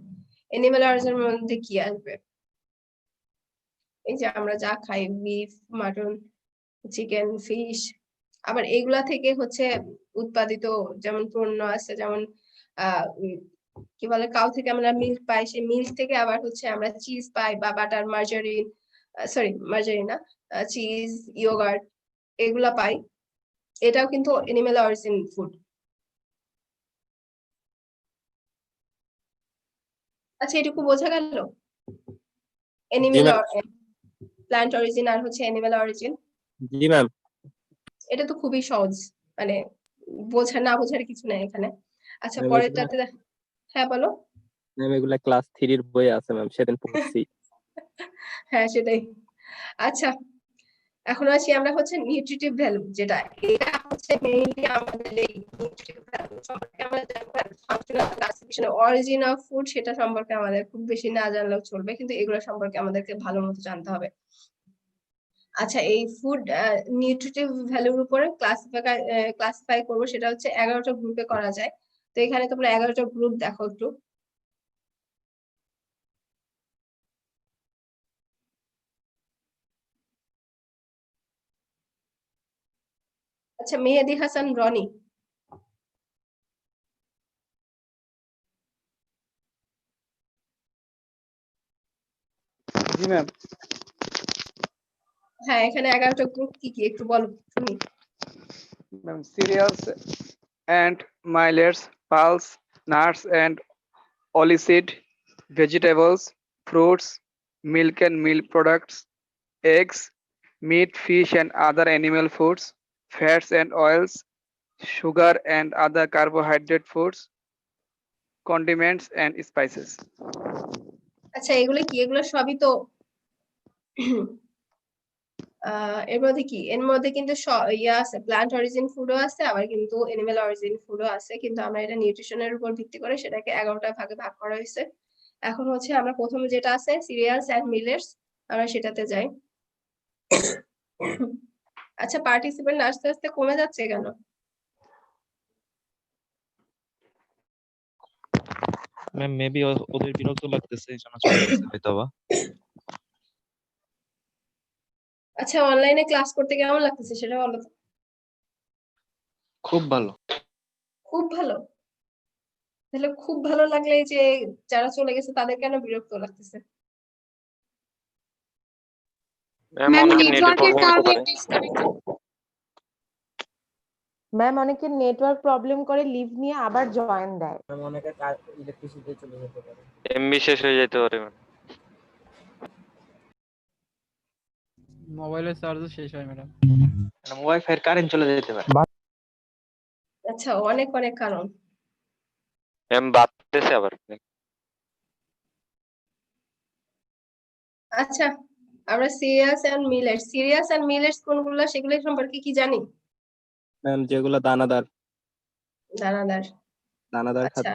অ্যানিমাল অরিজিনের মধ্যে কি আসবে? এই যে আমরা যা খাই, বিফ, মাটন, চিকেন, ফিশ। আবার এইগুলা থেকে হচ্ছে উৎপাদিত যেমন পণ্য আছে, যেমন কি বলে, কাউ থেকে আমরা মিল্ক পাই, সেই মিল্ক থেকে আবার হচ্ছে আমরা চিজ পাই বা বাটার, মার্জারিন, মার্জারিন না, চিজ, ইয়োগার্ট, এগুলা পাই। এটাও কিন্তু অ্যানিমাল অরিজিন ফুড। আচ্ছা, এটুকু বোঝা গেল? অ্যানিমাল, প্ল্যান্ট অরিজিন আর হচ্ছে অ্যানিমাল অরিজিন। জি ম্যাম। এটা তো খুবই সহজ, মানে বোঝার কিছু নাই এখানে। আচ্ছা, পরেরটাতে হ্যাঁ বলো। ম্যাম এগুলা ক্লাস 3 এর বইয়ে আছে ম্যাম, সেদিন পড়ছি। হ্যাঁ সেটাই। আচ্ছা এখন আসি আমরা হচ্ছে নিউট্রিটিভ ভ্যালু, যেটা এটা হচ্ছে মেইনলি আমাদের এই নিউট্রিটিভ ভ্যালু সম্পর্কে আমরা জানবো। Functional classification, origin of food, সেটা সম্পর্কে আমাদের খুব বেশি না জানলেও চলবে, কিন্তু এগুলো সম্পর্কে আমাদেরকে ভালো মতো জানতে হবে। আচ্ছা এই ফুড নিউট্রিটিভ ভ্যালুর উপরে ক্লাসিফাই করবো, সেটা হচ্ছে 11টা গ্রুপে করা যায়। তো এখানে তোমরা 11টা গ্রুপ দেখো একটু। আচ্ছা মেহেদি হাসান রনি, জি ম্যাম। হ্যাঁ এখানে 11টা গ্রুপ কি কি একটু বলো শুনি। Ma'am cereals and millets, pulse, nuts and oilseed, vegetables, fruits, milk and milk products, eggs, meat, fish and other animal foods, fats and oils, sugar and other carbohydrate foods, condiments and spices. আচ্ছা এগুলো কি? এগুলো সবই তো এর মধ্যে কি, এর মধ্যে কিন্তু ইয়া আছে, প্ল্যান্ট অরিজিন ফুডও আছে, আবার কিন্তু এনিম্যাল অরিজিন ফুডও আছে, কিন্তু আমরা এটা নিউট্রিশনের উপর ভিত্তি করে সেটাকে 11টা ভাগে ভাগ করা হয়েছে। এখন হচ্ছে আমরা প্রথমে যেটা আছে সিরিয়ালস এন্ড মিলেটস, আমরা সেটাতে যাই। আচ্ছা পার্টিসিপেন্ট আস্তে আস্তে কমে যাচ্ছে কেন? ম্যাম মেবি ওদের বিরক্ত লাগতেছে এই জন্য চলে গেছে হয়তোবা। আচ্ছা অনলাইনে ক্লাস করতে কেমন লাগতেছে সেটা বলো তো। খুব ভালো। খুব ভালো? তাহলে খুব ভালো লাগলে এই যে যারা চলে গেছে তাদের কেন বিরক্ত লাগতেছে? ম্যাম নেটওয়ার্কের কারণে ডিসকানেক্ট। ম্যাম অনেকে নেটওয়ার্ক প্রবলেম করে লিভ নিয়ে আবার জয়েন দেয়। ম্যাম অনেকের ইলেকট্রিসিটি চলে যেতে পারে। এমবি শেষ হয়ে যেতে পারে ম্যাম। মোবাইলের চার্জও শেষ হয় ম্যাডাম। ওয়াইফাই এর কারেন্ট চলে যেতে পারে। আচ্ছা অনেক অনেক কারণ। ম্যাম বাড়তেছে আবার। আচ্ছা আমরা সিরিয়াস এন্ড মিলেটস কোনগুলো সেগুলো সম্পর্কে কি জানি? ম্যাম যেগুলো দানাদার দানাদার। খাদ্য।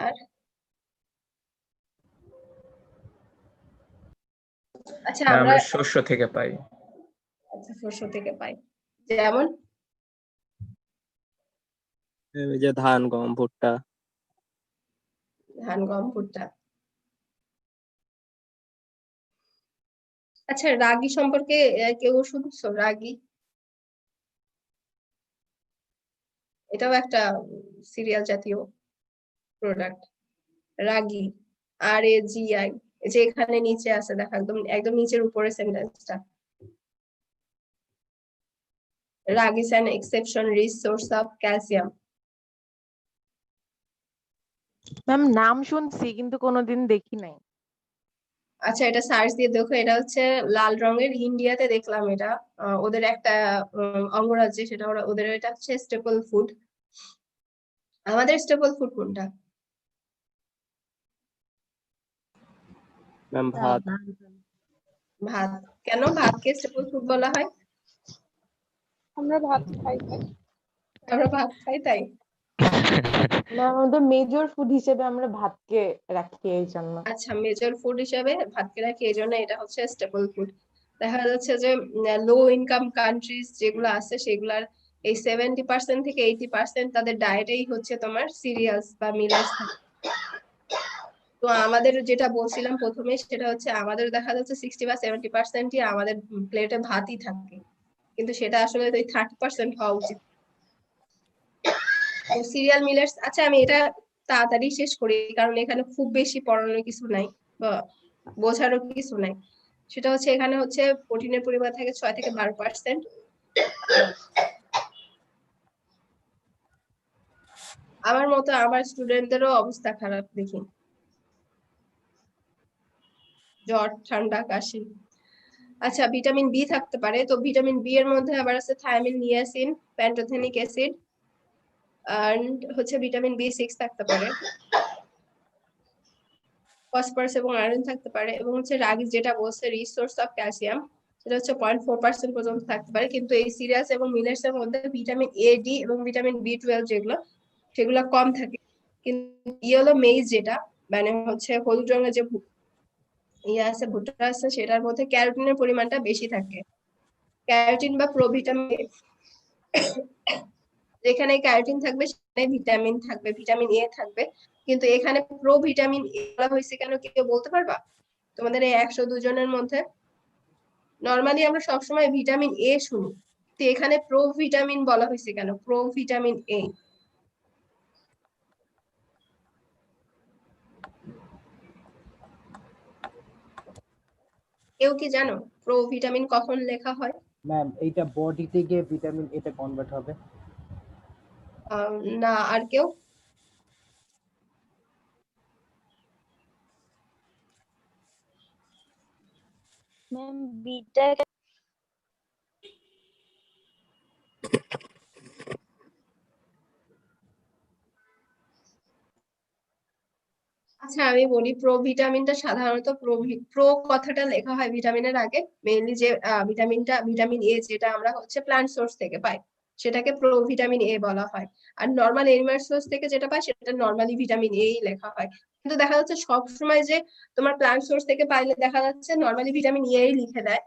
আচ্ছা আচ্ছা না, আমরা আমরা শস্য থেকে পাই। আচ্ছা শস্য থেকে পাই, যেমন এই যে ধান, গম, ভুট্টা। ধান গম ভুট্টা। আচ্ছা রাগি সম্পর্কে কেউ শুনছো? রাগি এটাও একটা সিরিয়াল জাতীয় প্রোডাক্ট। রাগি, RAGI, যে এখানে নিচে আছে দেখা, একদম একদম নিচের উপরে সেন্টেন্সটা। রাগি is an exception rich source of calcium. Ma'am নাম শুনছি কিন্তু কোনোদিন দেখি নাই। আচ্ছা এটা সার্চ দিয়ে দেখো, এটা হচ্ছে লাল রঙের, ইন্ডিয়াতে দেখলাম এটা। ওদের একটা অঙ্গরাজ্যে, সেটা ওদের এটা হচ্ছে স্টেপল ফুড। আমাদের স্টেপল ফুড কোনটা? ম্যাম ভাত। ভাত। কেন ভাতকে স্টেপল ফুড বলা হয়? আমরা ভাত খাই। আমরা ভাত খাই তাই? না আমাদের মেজর ফুড হিসেবে আমরা ভাতকে রাখি এই জন্য। আচ্ছা মেজর ফুড হিসেবে ভাতকে রাখি এই জন্য এটা হচ্ছে স্টেপল ফুড। দেখা যাচ্ছে যে লো ইনকাম কান্ট্রিজ যেগুলো আছে সেগুলার এই 70% থেকে 80% তাদের ডায়েটেই হচ্ছে তোমার সিরিয়ালস বা মিলেটস থাকে। তো আমাদের যেটা বলছিলাম প্রথমে সেটা হচ্ছে আমাদের দেখা যাচ্ছে 60 বা 70%ই আমাদের প্লেটে ভাতই থাকে, কিন্তু সেটা আসলে ওই 30% হওয়া উচিত। Serial millets. আচ্ছা আমি এটা তাড়াতাড়ি শেষ করি কারণ এখানে খুব বেশি পড়ানোর কিছু নাই বা বোঝারও কিছু নাই। সেটা হচ্ছে এখানে হচ্ছে প্রোটিনের পরিমাণ থাকে 6 থেকে 12%। আমার মতো আমার স্টুডেন্টদেরও অবস্থা খারাপ দেখি, জ্বর ঠান্ডা কাশি। আচ্ছা ভিটামিন বি থাকতে পারে, তো ভিটামিন বি এর মধ্যে আবার আছে থায়ামিন, নিয়াসিন, প্যান্টোথেনিক অ্যাসিড, আর হচ্ছে ভিটামিন B6 থাকতে পারে। ফসফরাস এবং আয়রন থাকতে পারে, এবং হচ্ছে রাগি যেটা বলছে রিসোর্স অফ ক্যালসিয়াম, সেটা হচ্ছে 0.4% পর্যন্ত থাকতে পারে। কিন্তু এই সিরিয়াস এবং মিলেটস এর মধ্যে ভিটামিন এ, ডি এবং ভিটামিন B12 যেগুলো, সেগুলো কম থাকে। কিন্তু ইয়েলো মেইজ যেটা মানে হচ্ছে হলুদ রঙের যে আছে ভুট্টা আছে, সেটার মধ্যে ক্যারোটিনের পরিমাণটা বেশি থাকে। ক্যারোটিন বা প্রোভিটামিন, যেখানে ক্যারোটিন থাকবে সেখানে ভিটামিন থাকবে, ভিটামিন এ থাকবে। কিন্তু এখানে প্রোভিটামিন এ বলা হয়েছে কেন, কেউ বলতে পারবা? তোমাদের এই 102 জনের মধ্যে নরমালি আমরা সবসময় ভিটামিন এ শুনি, তো এখানে প্রোভিটামিন বলা হয়েছে কেন? প্রোভিটামিন এ কেউ কি জানো প্রোভিটামিন কখন লেখা হয়? ম্যাম এইটা বডিতে গিয়ে ভিটামিন এটা কনভার্ট হবে। না, আর কেউ? ম্যাম বিটা আচ্ছা আমি বলি, প্রোভিটামিনটা সাধারণত প্রো কথাটা লেখা হয় ভিটামিনের আগে। মেইনলি যে ভিটামিন এ যেটা আমরা হচ্ছে প্ল্যান্ট সোর্স থেকে পাই, সেটাকে প্রোভিটামিন এ বলা হয়। আর নর্মাল এনিম্যাল সোর্স থেকে যেটা পাই সেটা নর্মালি ভিটামিন এই লেখা হয়। কিন্তু দেখা যাচ্ছে সব সময় যে তোমার প্ল্যান্ট সোর্স থেকে পাইলে দেখা যাচ্ছে নর্মালি ভিটামিন এই লিখে দেয়,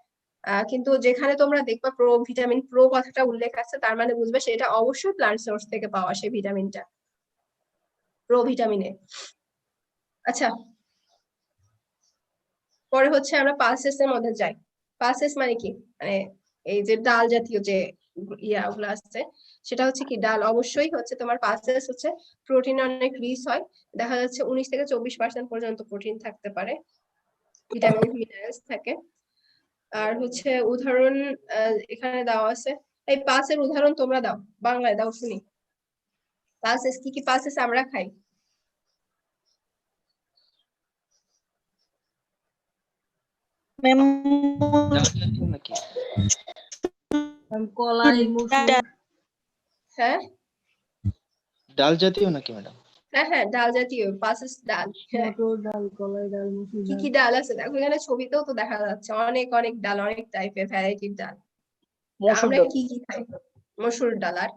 কিন্তু যেখানে তোমরা দেখবা প্রোভিটামিন প্রো কথাটা উল্লেখ আছে, তার মানে বুঝবে সেটা অবশ্যই প্ল্যান্ট সোর্স থেকে পাওয়া সেই ভিটামিনটা, প্রোভিটামিন এ। আচ্ছা, পরে হচ্ছে আমরা পালসেস এর মধ্যে যাই। পালসেস মানে কি? মানে এই যে ডাল জাতীয় যে ইয়াগুলো আছে, সেটা হচ্ছে কি ডাল অবশ্যই হচ্ছে তোমার পালসেস হচ্ছে প্রোটিন অনেক রিচ হয়। দেখা যাচ্ছে 19 থেকে 24% পর্যন্ত প্রোটিন থাকতে পারে, ভিটামিন মিনারেলস থাকে। আর হচ্ছে উদাহরণ এখানে দেওয়া আছে, এই পালসের উদাহরণ তোমরা দাও, বাংলায় দাও শুনি। পালসেস কি কি পালসেস আমরা খাই? কলাই হ্যাঁ ডাল জাতীয় নাকি ম্যাডাম? হ্যাঁ হ্যাঁ, ডাল জাতীয় পালসেস ডাল। মটর ডাল, কলাই ডাল, মসুর কি ডাল। কি ডাল আছে দেখো, এখানে ছবিতেও তো দেখা যাচ্ছে অনেক অনেক ডাল, অনেক টাইপের ভ্যারাইটির ডাল। আমরা কি কি খাই? মসুর ডাল, আর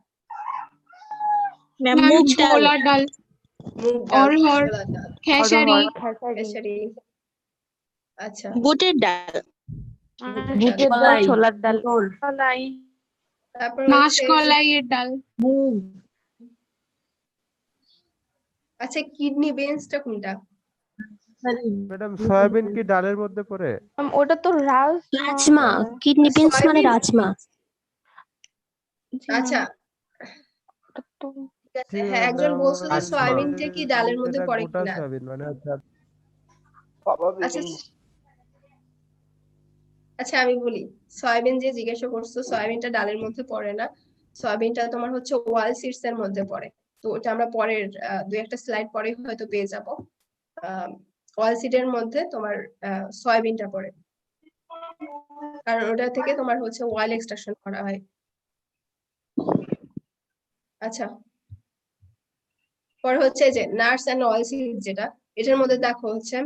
মুগ ডাল, ছোলার ডাল, মুগ ডাল, অরহর, ছোলার ডাল, খেসারি, খেসারি। আচ্ছা, বুটের ডাল, বুটের ডাল, ছোলার ডাল, কলাই, তারপর মাসকলাইয়ের ডাল, মুগ। আচ্ছা, কিডনি বিনসটা কোনটা? ম্যাডাম সয়াবিন কি ডালের মধ্যে পড়ে? ওটা তো রাজমা, কিডনি বিনস মানে রাজমা। আচ্ছা ঠিক আছে, হ্যাঁ একজন বলছো যে সয়াবিনটা কি ডালের মধ্যে পড়ে গোটা কিনা। সয়াবিন মানে আচ্ছা আচ্ছা আমি বলি, সয়াবিন যে জিজ্ঞাসা করছো, সয়াবিনটা ডালের মধ্যে পড়ে না, সয়াবিনটা তোমার হচ্ছে ওয়াল সিডস এর মধ্যে পড়ে। তো ওটা আমরা পরের দুই একটা স্লাইড পরে হয়তো পেয়ে যাব। ওয়াল সিডের মধ্যে তোমার সয়াবিনটা পড়ে, কারণ ওটা থেকে তোমার হচ্ছে অয়েল এক্সট্রাকশন করা হয়। আচ্ছা, পরে হচ্ছে যে নাটস এন্ড অয়েল সিড, যেটা এটার মধ্যে দেখো হচ্ছে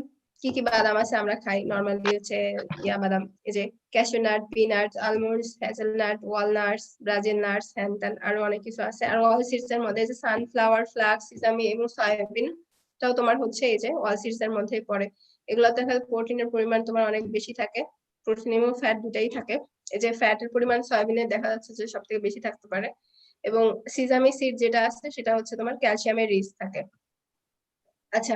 কি কি বাদাম আছে আমরা খাই নরমালি, হচ্ছে ইয়া বাদাম, এই যে cashew nut, peanut, almonds, hazelnut, walnuts, Brazil nuts, হ্যান আরো অনেক কিছু আছে। আর অয়েল সিডস এর মধ্যে যে সানফ্লাওয়ার, ফ্লাক্স, সিসামি এবং সয়াবিন, তাও তোমার হচ্ছে এই যে অয়েল সিডস এর মধ্যেই পড়ে। এগুলোতে প্রোটিনের পরিমাণ তোমার অনেক বেশি থাকে, প্রোটিন এবং ফ্যাট দুটাই থাকে। এই যে ফ্যাটের পরিমাণ সয়াবিনে দেখা যাচ্ছে যে সব থেকে বেশি থাকতে পারে, এবং সিজামি সিড যেটা আছে সেটা হচ্ছে তোমার ক্যালসিয়ামের রিচ থাকে। আচ্ছা,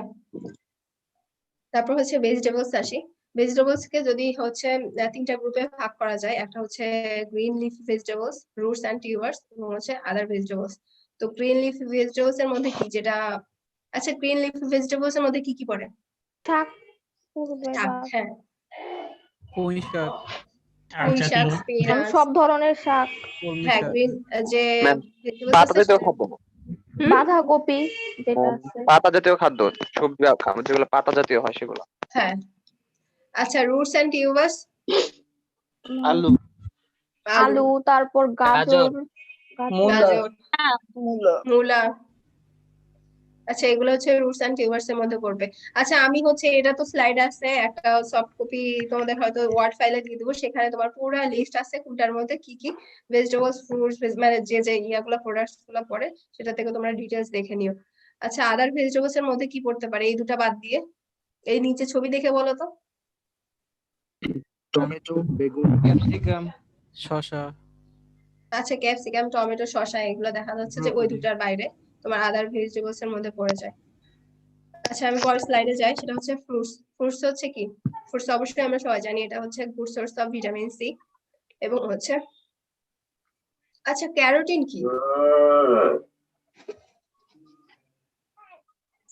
তারপর হচ্ছে ভেজিটেবলস আসি। ভেজিটেবলস কে যদি হচ্ছে তিনটা গ্রুপে ভাগ করা যায়, একটা হচ্ছে green leafy vegetables, roots and tubers, এবং হচ্ছে আদার ভেজিটেবলস। তো গ্রিন লিফি ভেজিটেবলস এর মধ্যে কি যেটা, আচ্ছা গ্রিন লিফি ভেজিটেবলস এর মধ্যে কি কি পড়ে? শাক, শাক, হ্যাঁ পুঁই শাক, পুঁই শাক, স্পিনাচ, সব ধরনের শাক, হ্যাঁ গ্রিন যে পাতা জাতীয় খাদ্য, বাঁধাকপি যেটা আছে, পাতা জাতীয় খাদ্য, সবজি যেগুলো পাতা জাতীয় হয় সেগুলো। হ্যাঁ। আচ্ছা, রুটস এন্ড টিউবারস? আলু, আলু, তারপর গাজর, গাজর, মূলা, আচ্ছা এগুলো হচ্ছে রুটস এন্ড টিউবার্স এর মধ্যে পড়বে। আচ্ছা আমি হচ্ছে এটা তো স্লাইড আছে, একটা সফট কপি তোমাদের হয়তো ওয়ার্ড ফাইলে দিয়ে দেবো, সেখানে তোমার পুরো লিস্ট আছে কোনটার মধ্যে কি কি ভেজিটেবলস ফ্রুটস মানে যে যে ইয়াগুলো প্রোডাক্টস গুলো পড়ে সেটা থেকে তোমরা ডিটেলস দেখে নিও। আচ্ছা আদার ভেজিটেবলস এর মধ্যে কি পড়তে পারে এই দুটো বাদ দিয়ে? এই নিচে ছবি দেখে বলো তো। টমেটো, বেগুন, ক্যাপসিকাম, শসা। আচ্ছা ক্যাপসিকাম, টমেটো, শসা এগুলো দেখা যাচ্ছে যে ওই দুটার বাইরে তোমার আদার ভেজিটেবলস এর মধ্যে পড়ে যায়। আচ্ছা আমি পরের স্লাইডে যাই, সেটা হচ্ছে ফ্রুটস। ফ্রুটস হচ্ছে কি? ফ্রুটস অবশ্যই আমরা সবাই জানি এটা হচ্ছে good source of vitamin C এবং হচ্ছে আচ্ছা ক্যারোটিন কি?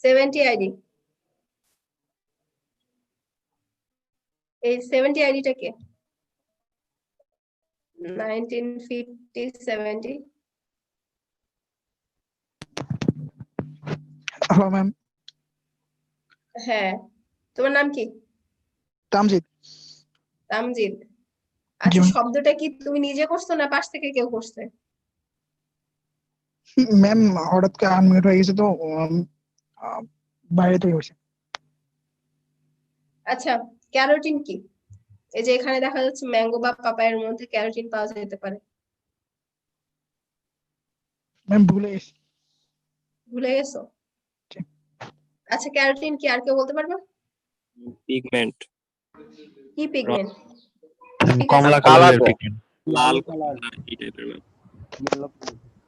70 আইডি, এই 70 আইডিটা কে? 1950 70। Hello ma'am. হ্যাঁ তোমার নাম কি? তামজিদ। তামজিদ। আচ্ছা শব্দটা কি তুমি নিজে করছো না পাশ থেকে কেউ করছে? ম্যাম হঠাৎ করে আনমিউট হয়ে গেছে তো বাইরে থেকে হয়েছে। আচ্ছা ক্যারোটিন কি? এই যে এখানে দেখা যাচ্ছে ম্যাঙ্গো বা পাপায়ের মধ্যে ক্যারোটিন পাওয়া যেতে পারে। ম্যাম ভুলে গেছি। ভুলে গেছো? আচ্ছা ক্যারোটিন কি আর কেউ বলতে পারবে? পিগমেন্ট। কি পিগমেন্ট? কমলা কালারের পিগমেন্ট, লাল কালার এই টাইপের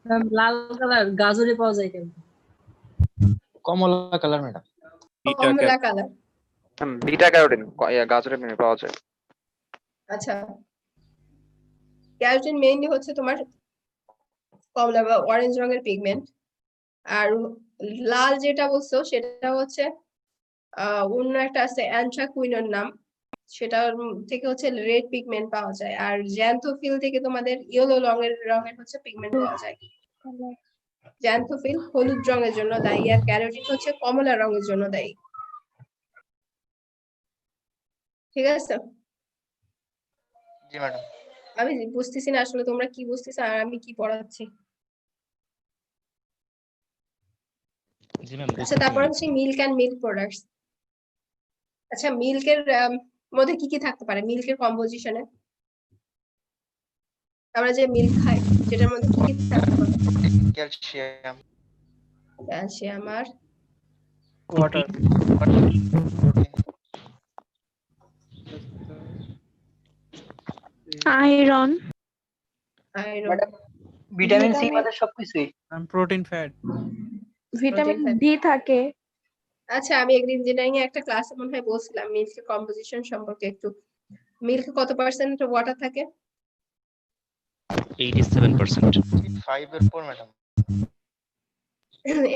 ম্যাম। লাল কালার গাজরে পাওয়া যায় কেন? কমলা কালার ম্যাডাম। কমলা কালার। বিটা ক্যারোটিন গাজরে পাওয়া যায়। আচ্ছা ক্যারোটিন মেইনলি হচ্ছে তোমার কমলা বা অরেঞ্জ রঙের পিগমেন্ট, আর লাল যেটা বলছো সেটা হচ্ছে অন্য একটা আছে অ্যান্থ্রাকুইনন নাম, সেটা থেকে হচ্ছে রেড পিগমেন্ট পাওয়া যায়। আর জ্যান্থোফিল থেকে তোমাদের ইয়েলো রঙের হচ্ছে পিগমেন্ট পাওয়া যায়। জ্যান্থোফিল হলুদ রঙের জন্য দায়ী আর ক্যারোটিন হচ্ছে কমলা রঙের জন্য দায়ী। ঠিক আছে? জি ম্যাডাম। আমি বুঝতেছি না আসলে তোমরা কি বুঝতেছো আর আমি কি পড়াচ্ছি। জি ম্যাম। আচ্ছা তারপর হচ্ছে মিল্ক এন্ড মিল্ক প্রোডাক্টস। আচ্ছা মিল্কের মধ্যে কি কি থাকতে পারে মিল্কের কম্পোজিশনে? আমরা যে মিল্ক খাই সেটার মধ্যে কি কি থাকতে পারে? ক্যালসিয়াম, ক্যালসিয়াম আর water, iron. Iron, vitamin C মানে সবকিছুই। Protein, fat. ভিটামিন ডি থাকে। আচ্ছা আমি ইঞ্জিনিয়ারিং এ একটা ক্লাসে মনে হয় বলছিলাম মিল্কের কম্পোজিশন সম্পর্কে একটু। মিল্কে কত পার্সেন্ট ওয়াটার থাকে? 87%। 5 এর পর ম্যাডাম।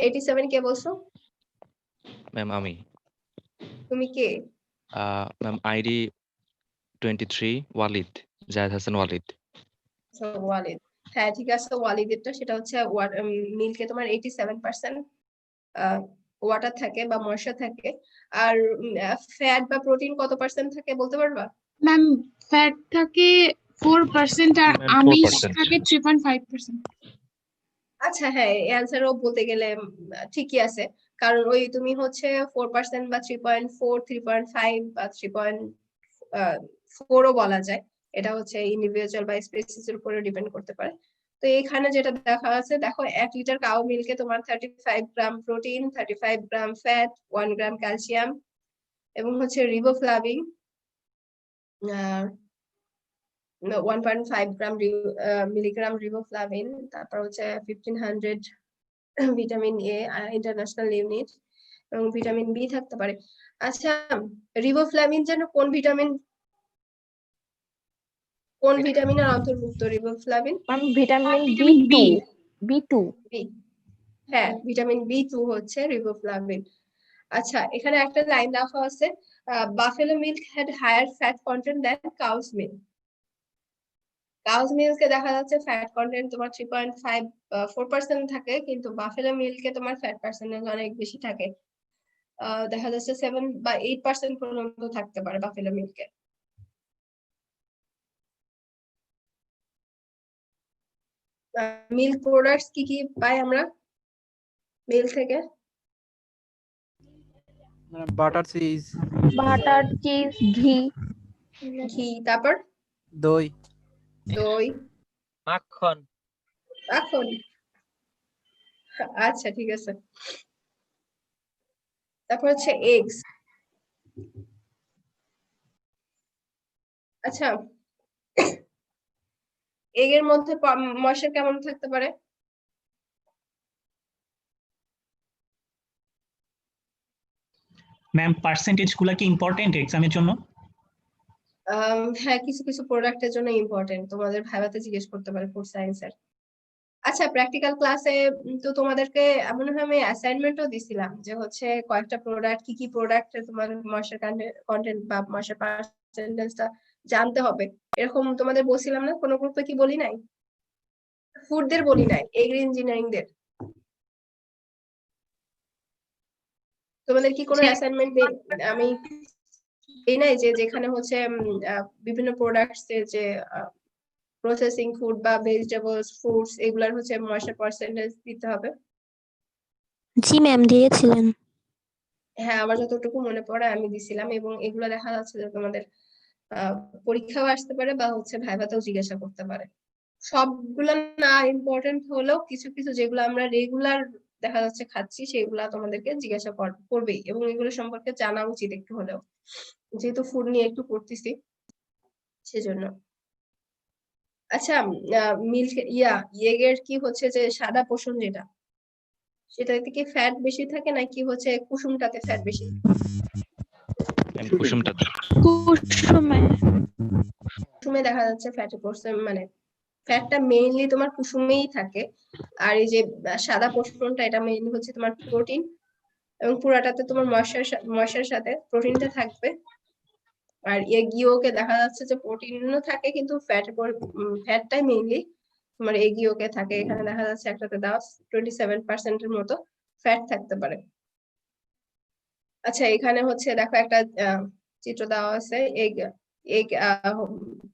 87 কে বলছো? ম্যাম আমি। তুমি কে? ম্যাম আইডি 23 ওয়ালিদ, জায়েদ হাসান ওয়ালিদ। ওয়ালিদ, হ্যাঁ ঠিক আছে ওয়ালিদেরটা সেটা হচ্ছে মিল্কে তোমার 87% ওয়াটার থাকে বা ময়শ্চার থাকে। আর ফ্যাট বা প্রোটিন কত পার্সেন্ট থাকে বলতে পারবা? ম্যাম ফ্যাট থাকে 4% আর আমিষ থাকে 3.5%। আচ্ছা হ্যাঁ অ্যান্সারও বলতে গেলে ঠিকই আছে, কারণ ওই তুমি হচ্ছে 4% বা 3.4, 3.5 বা 3.4 ও বলা যায়। এটা হচ্ছে ইন্ডিভিজুয়াল বা স্পেসিস এর উপরে ডিপেন্ড করতে পারে। তো এখানে যেটা দেখা আছে দেখো 1 লিটার কাউ মিল্কে তোমার 35 গ্রাম প্রোটিন, 35 গ্রাম ফ্যাট, 1 গ্রাম ক্যালসিয়াম এবং হচ্ছে রিবোফ্লাভিন 1.5 গ্রাম মিলিগ্রাম রিবোফ্লাভিন, তারপর হচ্ছে 1500 ভিটামিন এ ইন্টারন্যাশনাল ইউনিট এবং ভিটামিন বি থাকতে পারে। আচ্ছা রিবোফ্লাভিন যেন কোন ভিটামিনের অন্তর্ভুক্ত রিবোফ্লাভিন? Vitamin B2। হ্যাঁ ভিটামিন B2 হচ্ছে রিবোফ্লাভিন। আচ্ছা এখানে একটা লাইন রাখা আছে buffalo milk had higher fat content than cow's milk. Cow's মিল্কে দেখা যাচ্ছে ফ্যাট কন্টেন্ট তোমার 3.4% থাকে, কিন্তু বাফেলো মিল্কে তোমার ফ্যাট পার্সেন্টেজ অনেক বেশি থাকে। দেখা যাচ্ছে 7 বা 8% পর্যন্ত থাকতে পারে বাফেলো মিল্কে। মিল্ক প্রোডাক্টস কি কি পাই আমরা মিল্ক থেকে? বাটার চিজ, বাটার, চিজ, ঘি, ঘি, তারপর দই, দই, মাখন। মাখন। আচ্ছা ঠিক আছে। তারপর হচ্ছে এগস। আচ্ছা, এগের মধ্যে ময়শ্চার কেমন থাকতে পারে? ম্যাম পার্সেন্টেজ গুলা কি ইম্পর্টেন্ট এক্সামের জন্য? হ্যাঁ, কিছু কিছু প্রোডাক্টের জন্য ইম্পর্টেন্ট, তোমাদের ভাইভাতে জিজ্ঞেস করতে পারে ফুড সায়েন্সের। আচ্ছা, প্র্যাকটিক্যাল ক্লাসে তো তোমাদেরকে মনে হয় আমি অ্যাসাইনমেন্টও দিছিলাম যে হচ্ছে কয়েকটা প্রোডাক্ট, কি কি প্রোডাক্টে তোমার ময়শ্চার কন্টেন্ট বা ময়শ্চার পার্সেন্টেজটা জানতে হবে, এরকম তোমাদের বলছিলাম না? কোনো গ্রুপে কি বলি নাই? ফুডদের বলি নাই, এগ্রি ইঞ্জিনিয়ারিং দের। তোমাদের কি কোনো অ্যাসাইনমেন্ট আমি এই নাই যে যেখানে হচ্ছে বিভিন্ন প্রোডাক্টস এর যে প্রসেসিং ফুড বা ভেজিটেবলস, ফ্রুটস, এগুলার হচ্ছে ময়শ্চার পার্সেন্টেজ দিতে হবে? জি ম্যাম দিয়েছিলেন। হ্যাঁ, আমার যতটুকু মনে পড়ে আমি দিছিলাম, এবং এগুলো দেখা যাচ্ছে যে তোমাদের পরীক্ষাও আসতে পারে বা হচ্ছে ভাইভাতেও জিজ্ঞাসা করতে পারে। সবগুলো না ইম্পর্টেন্ট হলেও কিছু কিছু যেগুলো আমরা রেগুলার দেখা যাচ্ছে খাচ্ছি সেগুলা তোমাদেরকে জিজ্ঞাসা করবেই, এবং এগুলো সম্পর্কে জানা উচিত একটু হলেও, যেহেতু ফুড নিয়ে একটু পড়তেছি সেজন্য। আচ্ছা, মিল্ক এগের কি হচ্ছে যে সাদা পোষণ যেটা, সেটাতে কি ফ্যাট বেশি থাকে নাকি হচ্ছে কুসুমটাতে ফ্যাট বেশি? কুসুমটাতে। কুসুমে দেখা যাচ্ছে ফ্যাটের পোর্শন, মানে ফ্যাটটা মেইনলি তোমার কুসুমেই থাকে, আর এই যে সাদা পোর্শনটা এটা মেইনলি হচ্ছে তোমার প্রোটিন, এবং পুরাটাতে তোমার ময়শ্চার সাথে প্রোটিনটা থাকবে। আর এগ ইয়োকে দেখা যাচ্ছে যে প্রোটিনও থাকে কিন্তু ফ্যাটটাই মেইনলি তোমার এগ ইয়োকে থাকে। এখানে দেখা যাচ্ছে একটাতে দাও 27% এর মতো ফ্যাট থাকতে পারে। আচ্ছা, এখানে হচ্ছে দেখো একটা চিত্র দেওয়া আছে, এগ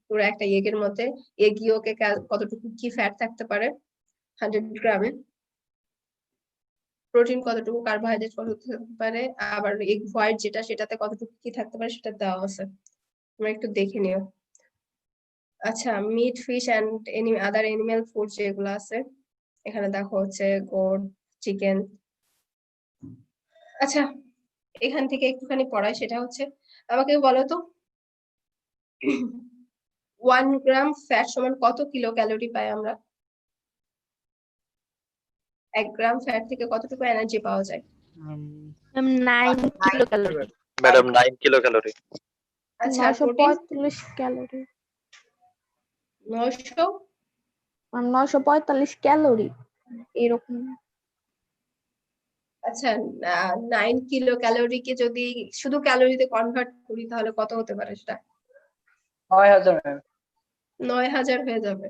পুরো একটা এগের মধ্যে এগ ইয়োকে কতটুকু কি ফ্যাট থাকতে পারে 100 গ্রামে, প্রোটিন কতটুকু, কার্বোহাইড্রেট কতটুকু থাকতে পারে, আবার এগ হোয়াইট যেটা সেটাতে কতটুকু কি থাকতে পারে সেটা দেওয়া আছে, তোমরা একটু দেখে নিও। আচ্ছা, meat, fish and other animal food যেগুলো আছে এখানে দেখো হচ্ছে গোট, চিকেন। আচ্ছা, এখান থেকে একটুখানি পড়াই, সেটা হচ্ছে আমাকে বলো তো 1 গ্রাম ফ্যাট সমান কত কিলো ক্যালোরি পাই আমরা? 1 গ্রাম ফ্যাট থেকে কতটুকু এনার্জি পাওয়া যায়? 9 kilo calorie. Madam 9 kilo calorie. আচ্ছা, 945 ক্যালোরি। 945 ক্যালোরি এরকম। আচ্ছা, 9 কিলো ক্যালোরিকে যদি শুধু ক্যালোরিতে কনভার্ট করি তাহলে কত হতে পারে সেটা? 9000 9000 হয়ে যাবে।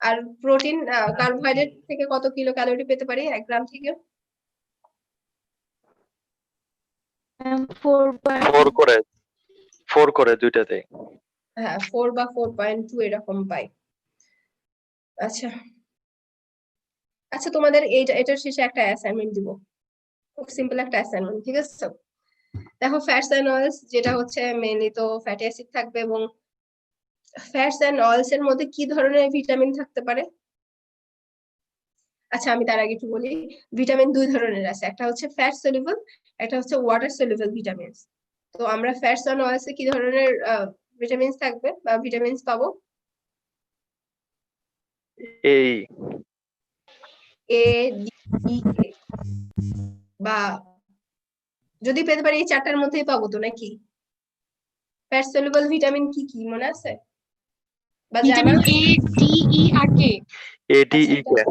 আর প্রোটিন, কার্বোহাইড্রেট থেকে কত কিলো ক্যালোরি পেতে পারি 1 গ্রাম থেকে? 4 করে দুইটাতে। হ্যাঁ, 4 বা 4.2 এরকম পাই। আচ্ছা আচ্ছা, তোমাদের এটার শেষে একটা অ্যাসাইনমেন্ট দিব, খুব সিম্পল একটা অ্যাসাইনমেন্ট, ঠিক আছে? দেখো, ফ্যাটস এন্ড অয়েলস যেটা হচ্ছে মেইনলি তো ফ্যাটি অ্যাসিড থাকবে, এবং ফ্যাটস এন্ড অয়েলস এর মধ্যে কি ধরনের ভিটামিন থাকতে পারে? আচ্ছা, আমি তার আগে একটু বলি, ভিটামিন 2 ধরনের আছে, একটা হচ্ছে ফ্যাট সলিউবল, একটা হচ্ছে ওয়াটার সলিউবল ভিটামিনস। তো আমরা ফ্যাটস এন্ড অয়েলস এ কি ধরনের ভিটামিনস থাকবে বা ভিটামিনস পাবো? এই এ, ডি, কে, বা যদি পেতে পারি এই চারটার মধ্যেই পাবো তো নাকি? ফ্যাট সলিউবল ভিটামিন কি কি মনে আছে বা জানা? ভিটামিন এ, ডি, ই আর কে। ADE K.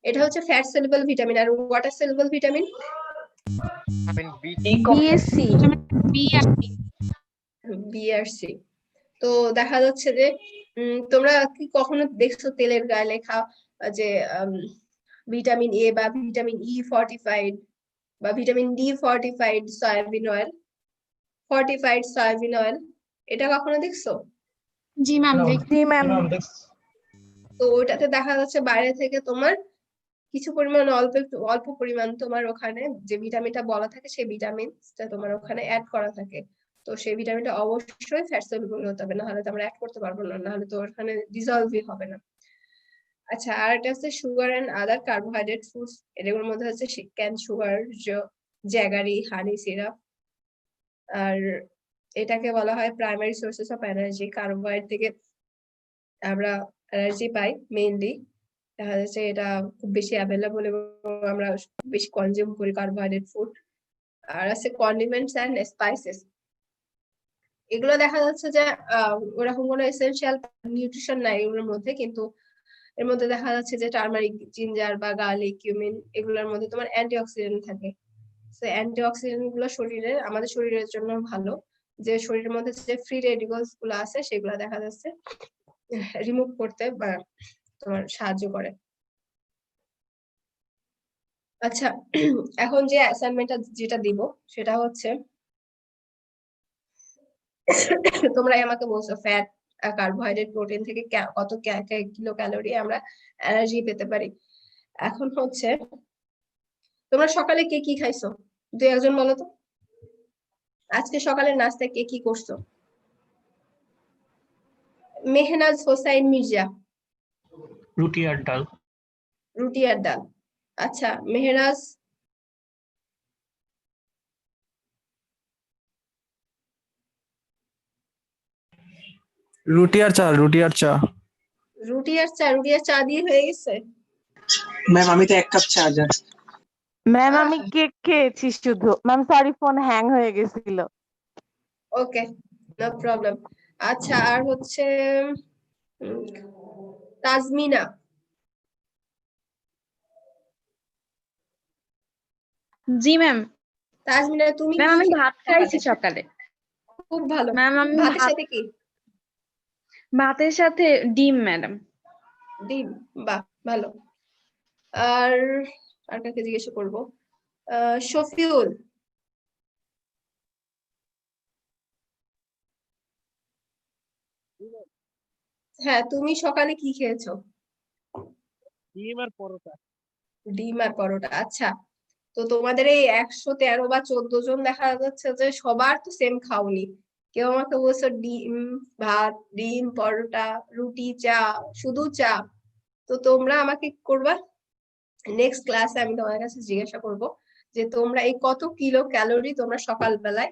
এটা হচ্ছে ফ্যাট সলিউবল ভিটামিন। আর water soluble vitamin? BSC, B আর সি। বি আর সি। তো দেখা যাচ্ছে যে তোমরা কি কখনো দেখছো তেলের গায়ে লেখা যে ভিটামিন এ বা ভিটামিন ই ফর্টিফাইড বা vitamin D fortified soybean oil, fortified soybean oil, এটা কখনো দেখছো? জি ম্যাম, জি ম্যাম। তো ওইটাতে দেখা যাচ্ছে বাইরে থেকে তোমার কিছু পরিমাণ অল্প পরিমাণ তোমার ওখানে যে ভিটামিনটা বলা থাকে সেই ভিটামিনটা তোমার ওখানে অ্যাড করা থাকে। তো সেই ভিটামিনটা অবশ্যই ফ্যাট সলিউবল হতে হবে, না হলে তো আমরা অ্যাড করতে পারবো না, না হলে তো ওখানে ডিসলভই হবে না। আচ্ছা, আর একটা হচ্ছে sugar and other carbohydrate foods. এগুলোর মধ্যে হচ্ছে cane sugar, jaggery, honey syrup. আর এটাকে বলা হয় primary sources of energy. Carbohydrate থেকে আমরা এনার্জি পাই মেইনলি, দেখা যাচ্ছে এটা খুব বেশি অ্যাভেলেবল এবং আমরা বেশি কনজিউম করি কার্বোহাইড্রেট ফুড। আর আছে কন্ডিমেন্টস এন্ড স্পাইসেস। এগুলো দেখা যাচ্ছে যে ওরকম কোনো এসেনশিয়াল নিউট্রিশন নাই এগুলোর মধ্যে, কিন্তু এর মধ্যে দেখা যাচ্ছে যে টার্মারিক, জিঞ্জার বা গার্লিক, কিউমিন এগুলোর মধ্যে তোমার অ্যান্টিঅক্সিডেন্ট থাকে। তো অ্যান্টিঅক্সিডেন্ট গুলো আমাদের শরীরের জন্য ভালো, যে শরীরের মধ্যে যে ফ্রি রেডিক্যালস গুলো আছে সেগুলো দেখা যাচ্ছে রিমুভ করতে বা তোমার সাহায্য করে। আচ্ছা, এখন যে অ্যাসাইনমেন্টটা যেটা দিব সেটা হচ্ছে তোমরা আমাকে বলছো ফ্যাট, কার্বোহাইড্রেট, প্রোটিন থেকে কত কিলো ক্যালোরি আমরা এনার্জি পেতে পারি। এখন হচ্ছে তোমরা সকালে কে কি খাইছো, দুই একজন বলো তো। আজকে সকালের নাস্তায় কে কি করছো? মেহনাজ হোসাইন মির্জা। রুটি আর ডাল। রুটি আর ডাল। আচ্ছা, মেহরাজ? রুটি আর চা। রুটি আর চা। রুটি আর চা দিয়ে হয়ে গেছে? ম্যাম আমি তো 1 কাপ চা জাস্ট। ম্যাম আমি কেক খেয়েছি শুধু। ম্যাম সরি, ফোন হ্যাং হয়ে গেছিল। ওকে, নো প্রবলেম। আচ্ছা, আর হচ্ছে তাজমিনা। জি ম্যাম। তাজমিনা তুমি ম্যাম কি আমি ভাত খাইছি সকালে। খুব ভালো। ম্যাম আমি ভাতের সাথে কি? ভাতের সাথে ডিম ম্যাডাম। ডিম, বাহ ভালো। আর কাকে জিজ্ঞেস করবো? শফিউল। হ্যাঁ, তুমি সকালে কি খেয়েছো? ডিম আর পরোটা। ডিম আর পরোটা। আচ্ছা, তো তোমাদের এই 113 বা 14 জন দেখা যাচ্ছে যে সবার তো সেম খাওনি। কেউ আমাকে বলছো ডিম ভাত, ডিম পরোটা, রুটি, চা, শুধু চা। তো তোমরা আমাকে কি করবা, নেক্সট ক্লাসে আমি তোমার কাছে জিজ্ঞাসা করব যে তোমরা এই কত কিলো ক্যালোরি তোমরা সকাল বেলায়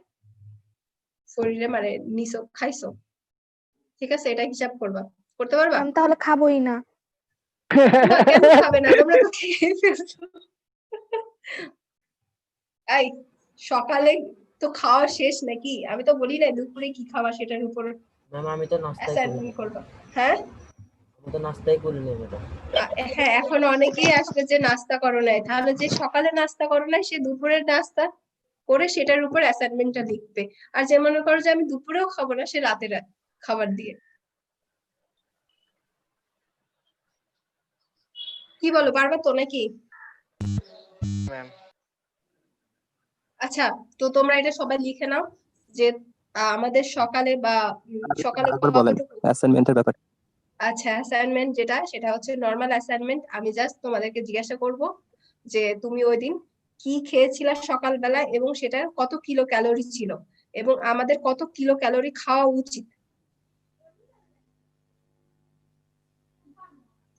শরীরে মানে নিছো, খাইছো। ঠিক আছে, এটা হিসাব করবা, করতে পারবা? আমি তাহলে খাবোই না। কেন খাবে না, তোমরা তো খেয়ে ফেলছো। এই সকালে তো খাওয়া শেষ নাকি? আমি তো বলি না দুপুরে কি খাওয়া সেটার উপর ম্যাম আমি তো নাস্তাই করি। অ্যাসাইনমেন্ট করবা। হ্যাঁ আমি তো নাস্তাই করি না ম্যাডাম। হ্যাঁ, এখন অনেকেই আসবে যে নাস্তা করো নাই, তাহলে যে সকালে নাস্তা করো নাই সে দুপুরের নাস্তা করে সেটার উপর অ্যাসাইনমেন্টটা লিখবে। আর যে মনে করো যে আমি দুপুরেও খাবো না, সে রাতের খাবার দিয়ে। কি বলো, পারবে তো নাকি? আচ্ছা, তো তোমরা এটা সবাই লিখে নাও যে আমাদের সকালে বা সকালে বলেন অ্যাসাইনমেন্টের ব্যাপারে। আচ্ছা, অ্যাসাইনমেন্ট যেটা সেটা হচ্ছে নরমাল অ্যাসাইনমেন্ট। আমি জাস্ট তোমাদেরকে জিজ্ঞাসা করব যে তুমি ওই দিন কি খেয়েছিলা সকালবেলা এবং সেটা কত কিলো ক্যালোরি ছিল এবং আমাদের কত কিলো ক্যালোরি খাওয়া উচিত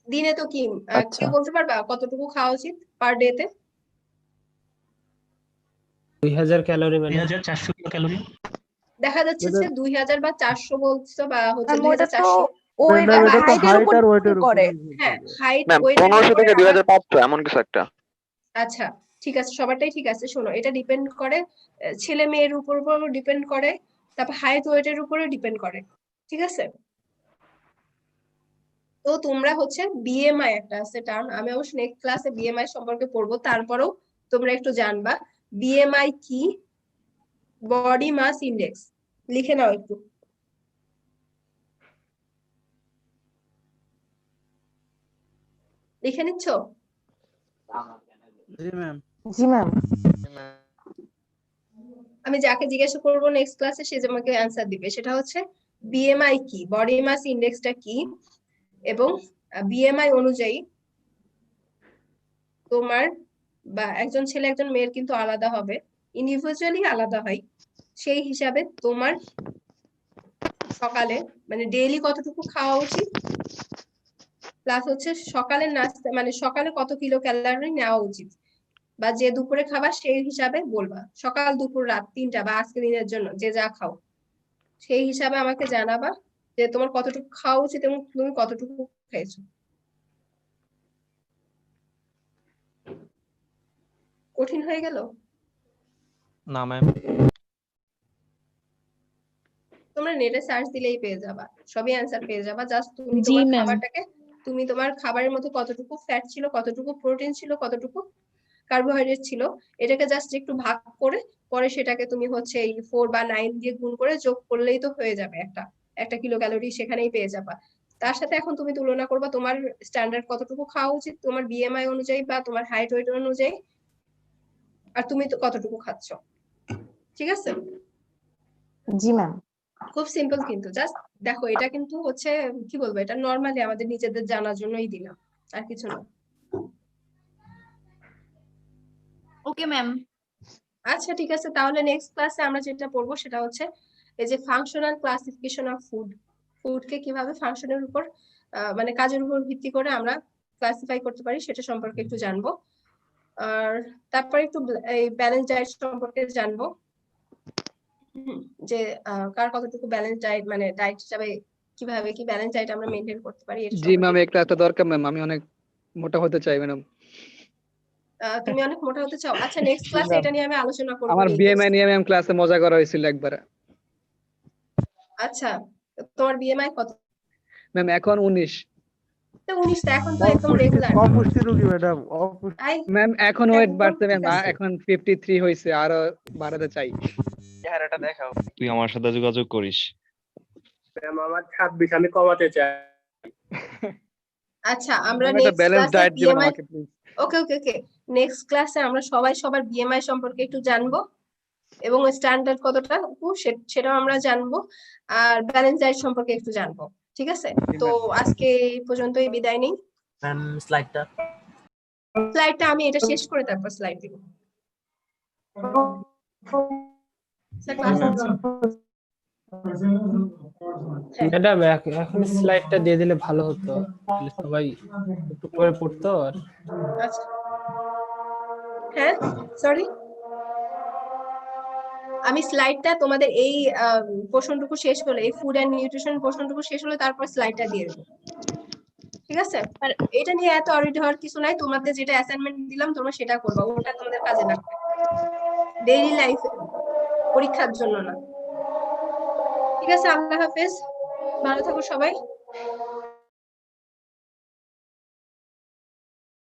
দিনে। তো কি কেউ বলতে পারবা কতটুকু খাওয়া উচিত পার ডে তে? 2000 ক্যালোরি। 2400 kilo calorie. দেখা যাচ্ছে যে 2000 বা 400 বলছো বা হচ্ছে ম্যাম ওটা তো 2400। হাইটের উপর করে। হ্যাঁ, হাইট ম্যাম ওয়েট 1500 থেকে 2500 এমন কিছু একটা। আচ্ছা ঠিক আছে, সবারটাই ঠিক আছে। শোনো, এটা ডিপেন্ড করে ছেলে মেয়ের উপর ডিপেন্ড করে, তারপর হাইট ওয়েটের উপরে ডিপেন্ড করে। ঠিক আছে, তো তোমরা হচ্ছে বিএমআই একটা আছে টার্ম, আমি অবশ্য নেক্সট ক্লাসে বিএমআই সম্পর্কে পড়বো, তারপরেও তোমরা একটু জানবা বিএমআই কি, বডি মাস ইন্ডেক্স। লিখে নাও একটু। লিখে নিচ্ছ? জি ম্যাম। জি ম্যাম। আমি যাকে জিজ্ঞাসা করবো নেক্সট ক্লাসে সে আমাকে অ্যান্সার দিবে। সেটা হচ্ছে বিএমআই কি, বডি মাস ইন্ডেক্সটা কি, এবং বিএমআই অনুযায়ী তোমার বা একজন ছেলে একজন মেয়ের কিন্তু আলাদা হবে, ইন্ডিভিজুয়ালি আলাদা হয়। সেই হিসাবে তোমার সকালে মানে ডেইলি কতটুকু খাওয়া উচিত, প্লাস হচ্ছে সকালের নাস্তা মানে সকালে কত কিলো ক্যালোরি নেওয়া উচিত, বা যে দুপুরে খাবা সেই হিসাবে বলবা, সকাল দুপুর রাত 3টা বা আজকে দিনের জন্য যে যা খাও সেই হিসাবে আমাকে জানাবা যে তোমার কতটুকু খাওয়া উচিত এবং তুমি কতটুকু খেয়েছো। কঠিন হয়ে গেল? না ম্যাম। তোমরা নেটে সার্চ দিলেই পেয়ে যাবা, সবই অ্যান্সার পেয়ে যাবা। জাস্ট তুমি জি তোমার ম্যাম। খাবারটাকে, তুমি তোমার খাবারের মধ্যে কতটুকু ফ্যাট ছিল, কতটুকু প্রোটিন ছিল, কতটুকু কার্বোহাইড্রেট ছিল, এটাকে জাস্ট একটু ভাগ করে পরে সেটাকে তুমি হচ্ছে এই 4 বা 9 দিয়ে গুণ করে যোগ করলেই তো হয়ে যাবে, একটা কিলো ক্যালোরি সেখানেই পেয়ে যাবা। তার সাথে এখন তুমি তুলনা করবা তোমার স্ট্যান্ডার্ড কতটুকু খাওয়া উচিত তোমার বিএমআই অনুযায়ী বা তোমার হাইট ওয়েট অনুযায়ী, আর তুমি তো কতটুকু খাচ্ছ। ঠিক আছে? জি ম্যাম। খুব সিম্পল, কিন্তু জাস্ট দেখো এটা কিন্তু হচ্ছে কি বলবো, এটা নরমালি আমাদের নিজেদের জানার জন্যই দিলাম, আর কিছু না। Okay ma'am. আচ্ছা ঠিক আছে, তাহলে নেক্সট ক্লাসে আমরা যেটা পড়বো সেটা হচ্ছে এই যে ফাংশনাল ক্লাসিফিকেশন অফ ফুড, ফুডকে কিভাবে ফাংশনের উপর মানে কাজের উপর ভিত্তি করে আমরা ক্লাসিফাই করতে পারি সেটা সম্পর্কে একটু জানবো। আর তারপরে একটু এই ব্যালেন্স ডায়েট সম্পর্কে জানবো, যে কার কতটুকু ব্যালেন্স ডায়েট মানে ডায়েট হিসাবে কিভাবে কি ব্যালেন্স ডায়েট আমরা মেইনটেইন করতে পারি এটা জি ম্যাম, একটা দরকার ম্যাম, আমি অনেক মোটা হতে চাই ম্যাডাম। তুমি অনেক মোটা হতে চাও? আচ্ছা নেক্সট ক্লাসে এটা নিয়ে আমি আলোচনা করব। আমার বিএমআই নিয়ে ম্যাম ক্লাসে মজা করা হয়েছিল একবার। আচ্ছা তোমার বিএমআই কত ম্যাম? এখন 19। তো 19 তো এখন তো একদম রেগুলার। অপুষ্টি রোগী ম্যাডাম, ম্যাম এখন ওয়েট বাড়ছে ম্যাম, এখন 53 হইছে, আরো বাড়াতে চাই। চেহারাটা দেখাও। তুই আমার সাথে যোগাযোগ করিস। ম্যাম আমার 26, আমি কমাতে চাই। আচ্ছা আমরা একটা নেক্সট ব্যালেন্স ক্লাসে ডায়েট দিবেন বিএমআই, আমাকে please. Okay okay okay, next ক্লাসে আমরা সবাই সবার বিএমআই সম্পর্কে একটু জানবো এবং স্ট্যান্ডার্ড কতটা সেটাও আমরা জানবো, আর ব্যালেন্স ডায়েট সম্পর্কে একটু জানবো। ঠিক আছে, তো আজকে এই পর্যন্তই বিদায় নিই। ম্যাম স্লাইডটা আমি এটা শেষ করে তারপর স্লাইড দিব। ম্যাডাম এখন স্লাইডটা দিয়ে দিলে ভালো হতো, তাহলে সবাই একটু করে পড়তো। আর আচ্ছা হ্যাঁ সরি, আমি স্লাইডটা তোমাদের এই পোর্শনটুকু শেষ হলে, এই ফুড এন্ড নিউট্রিশন পোর্শনটুকু শেষ হলে তারপর স্লাইডটা দিয়ে দেব। ঠিক আছে, আর এটা নিয়ে এত অরিড হওয়ার কিছু নাই, তোমাদের যেটা অ্যাসাইনমেন্ট দিলাম তোমরা সেটা করবা, ওটা তোমাদের কাজে লাগবে ডেইলি লাইফে, পরীক্ষার জন্য না। ঠিক আছে, আল্লাহ হাফেজ, ভালো থাকো সবাই।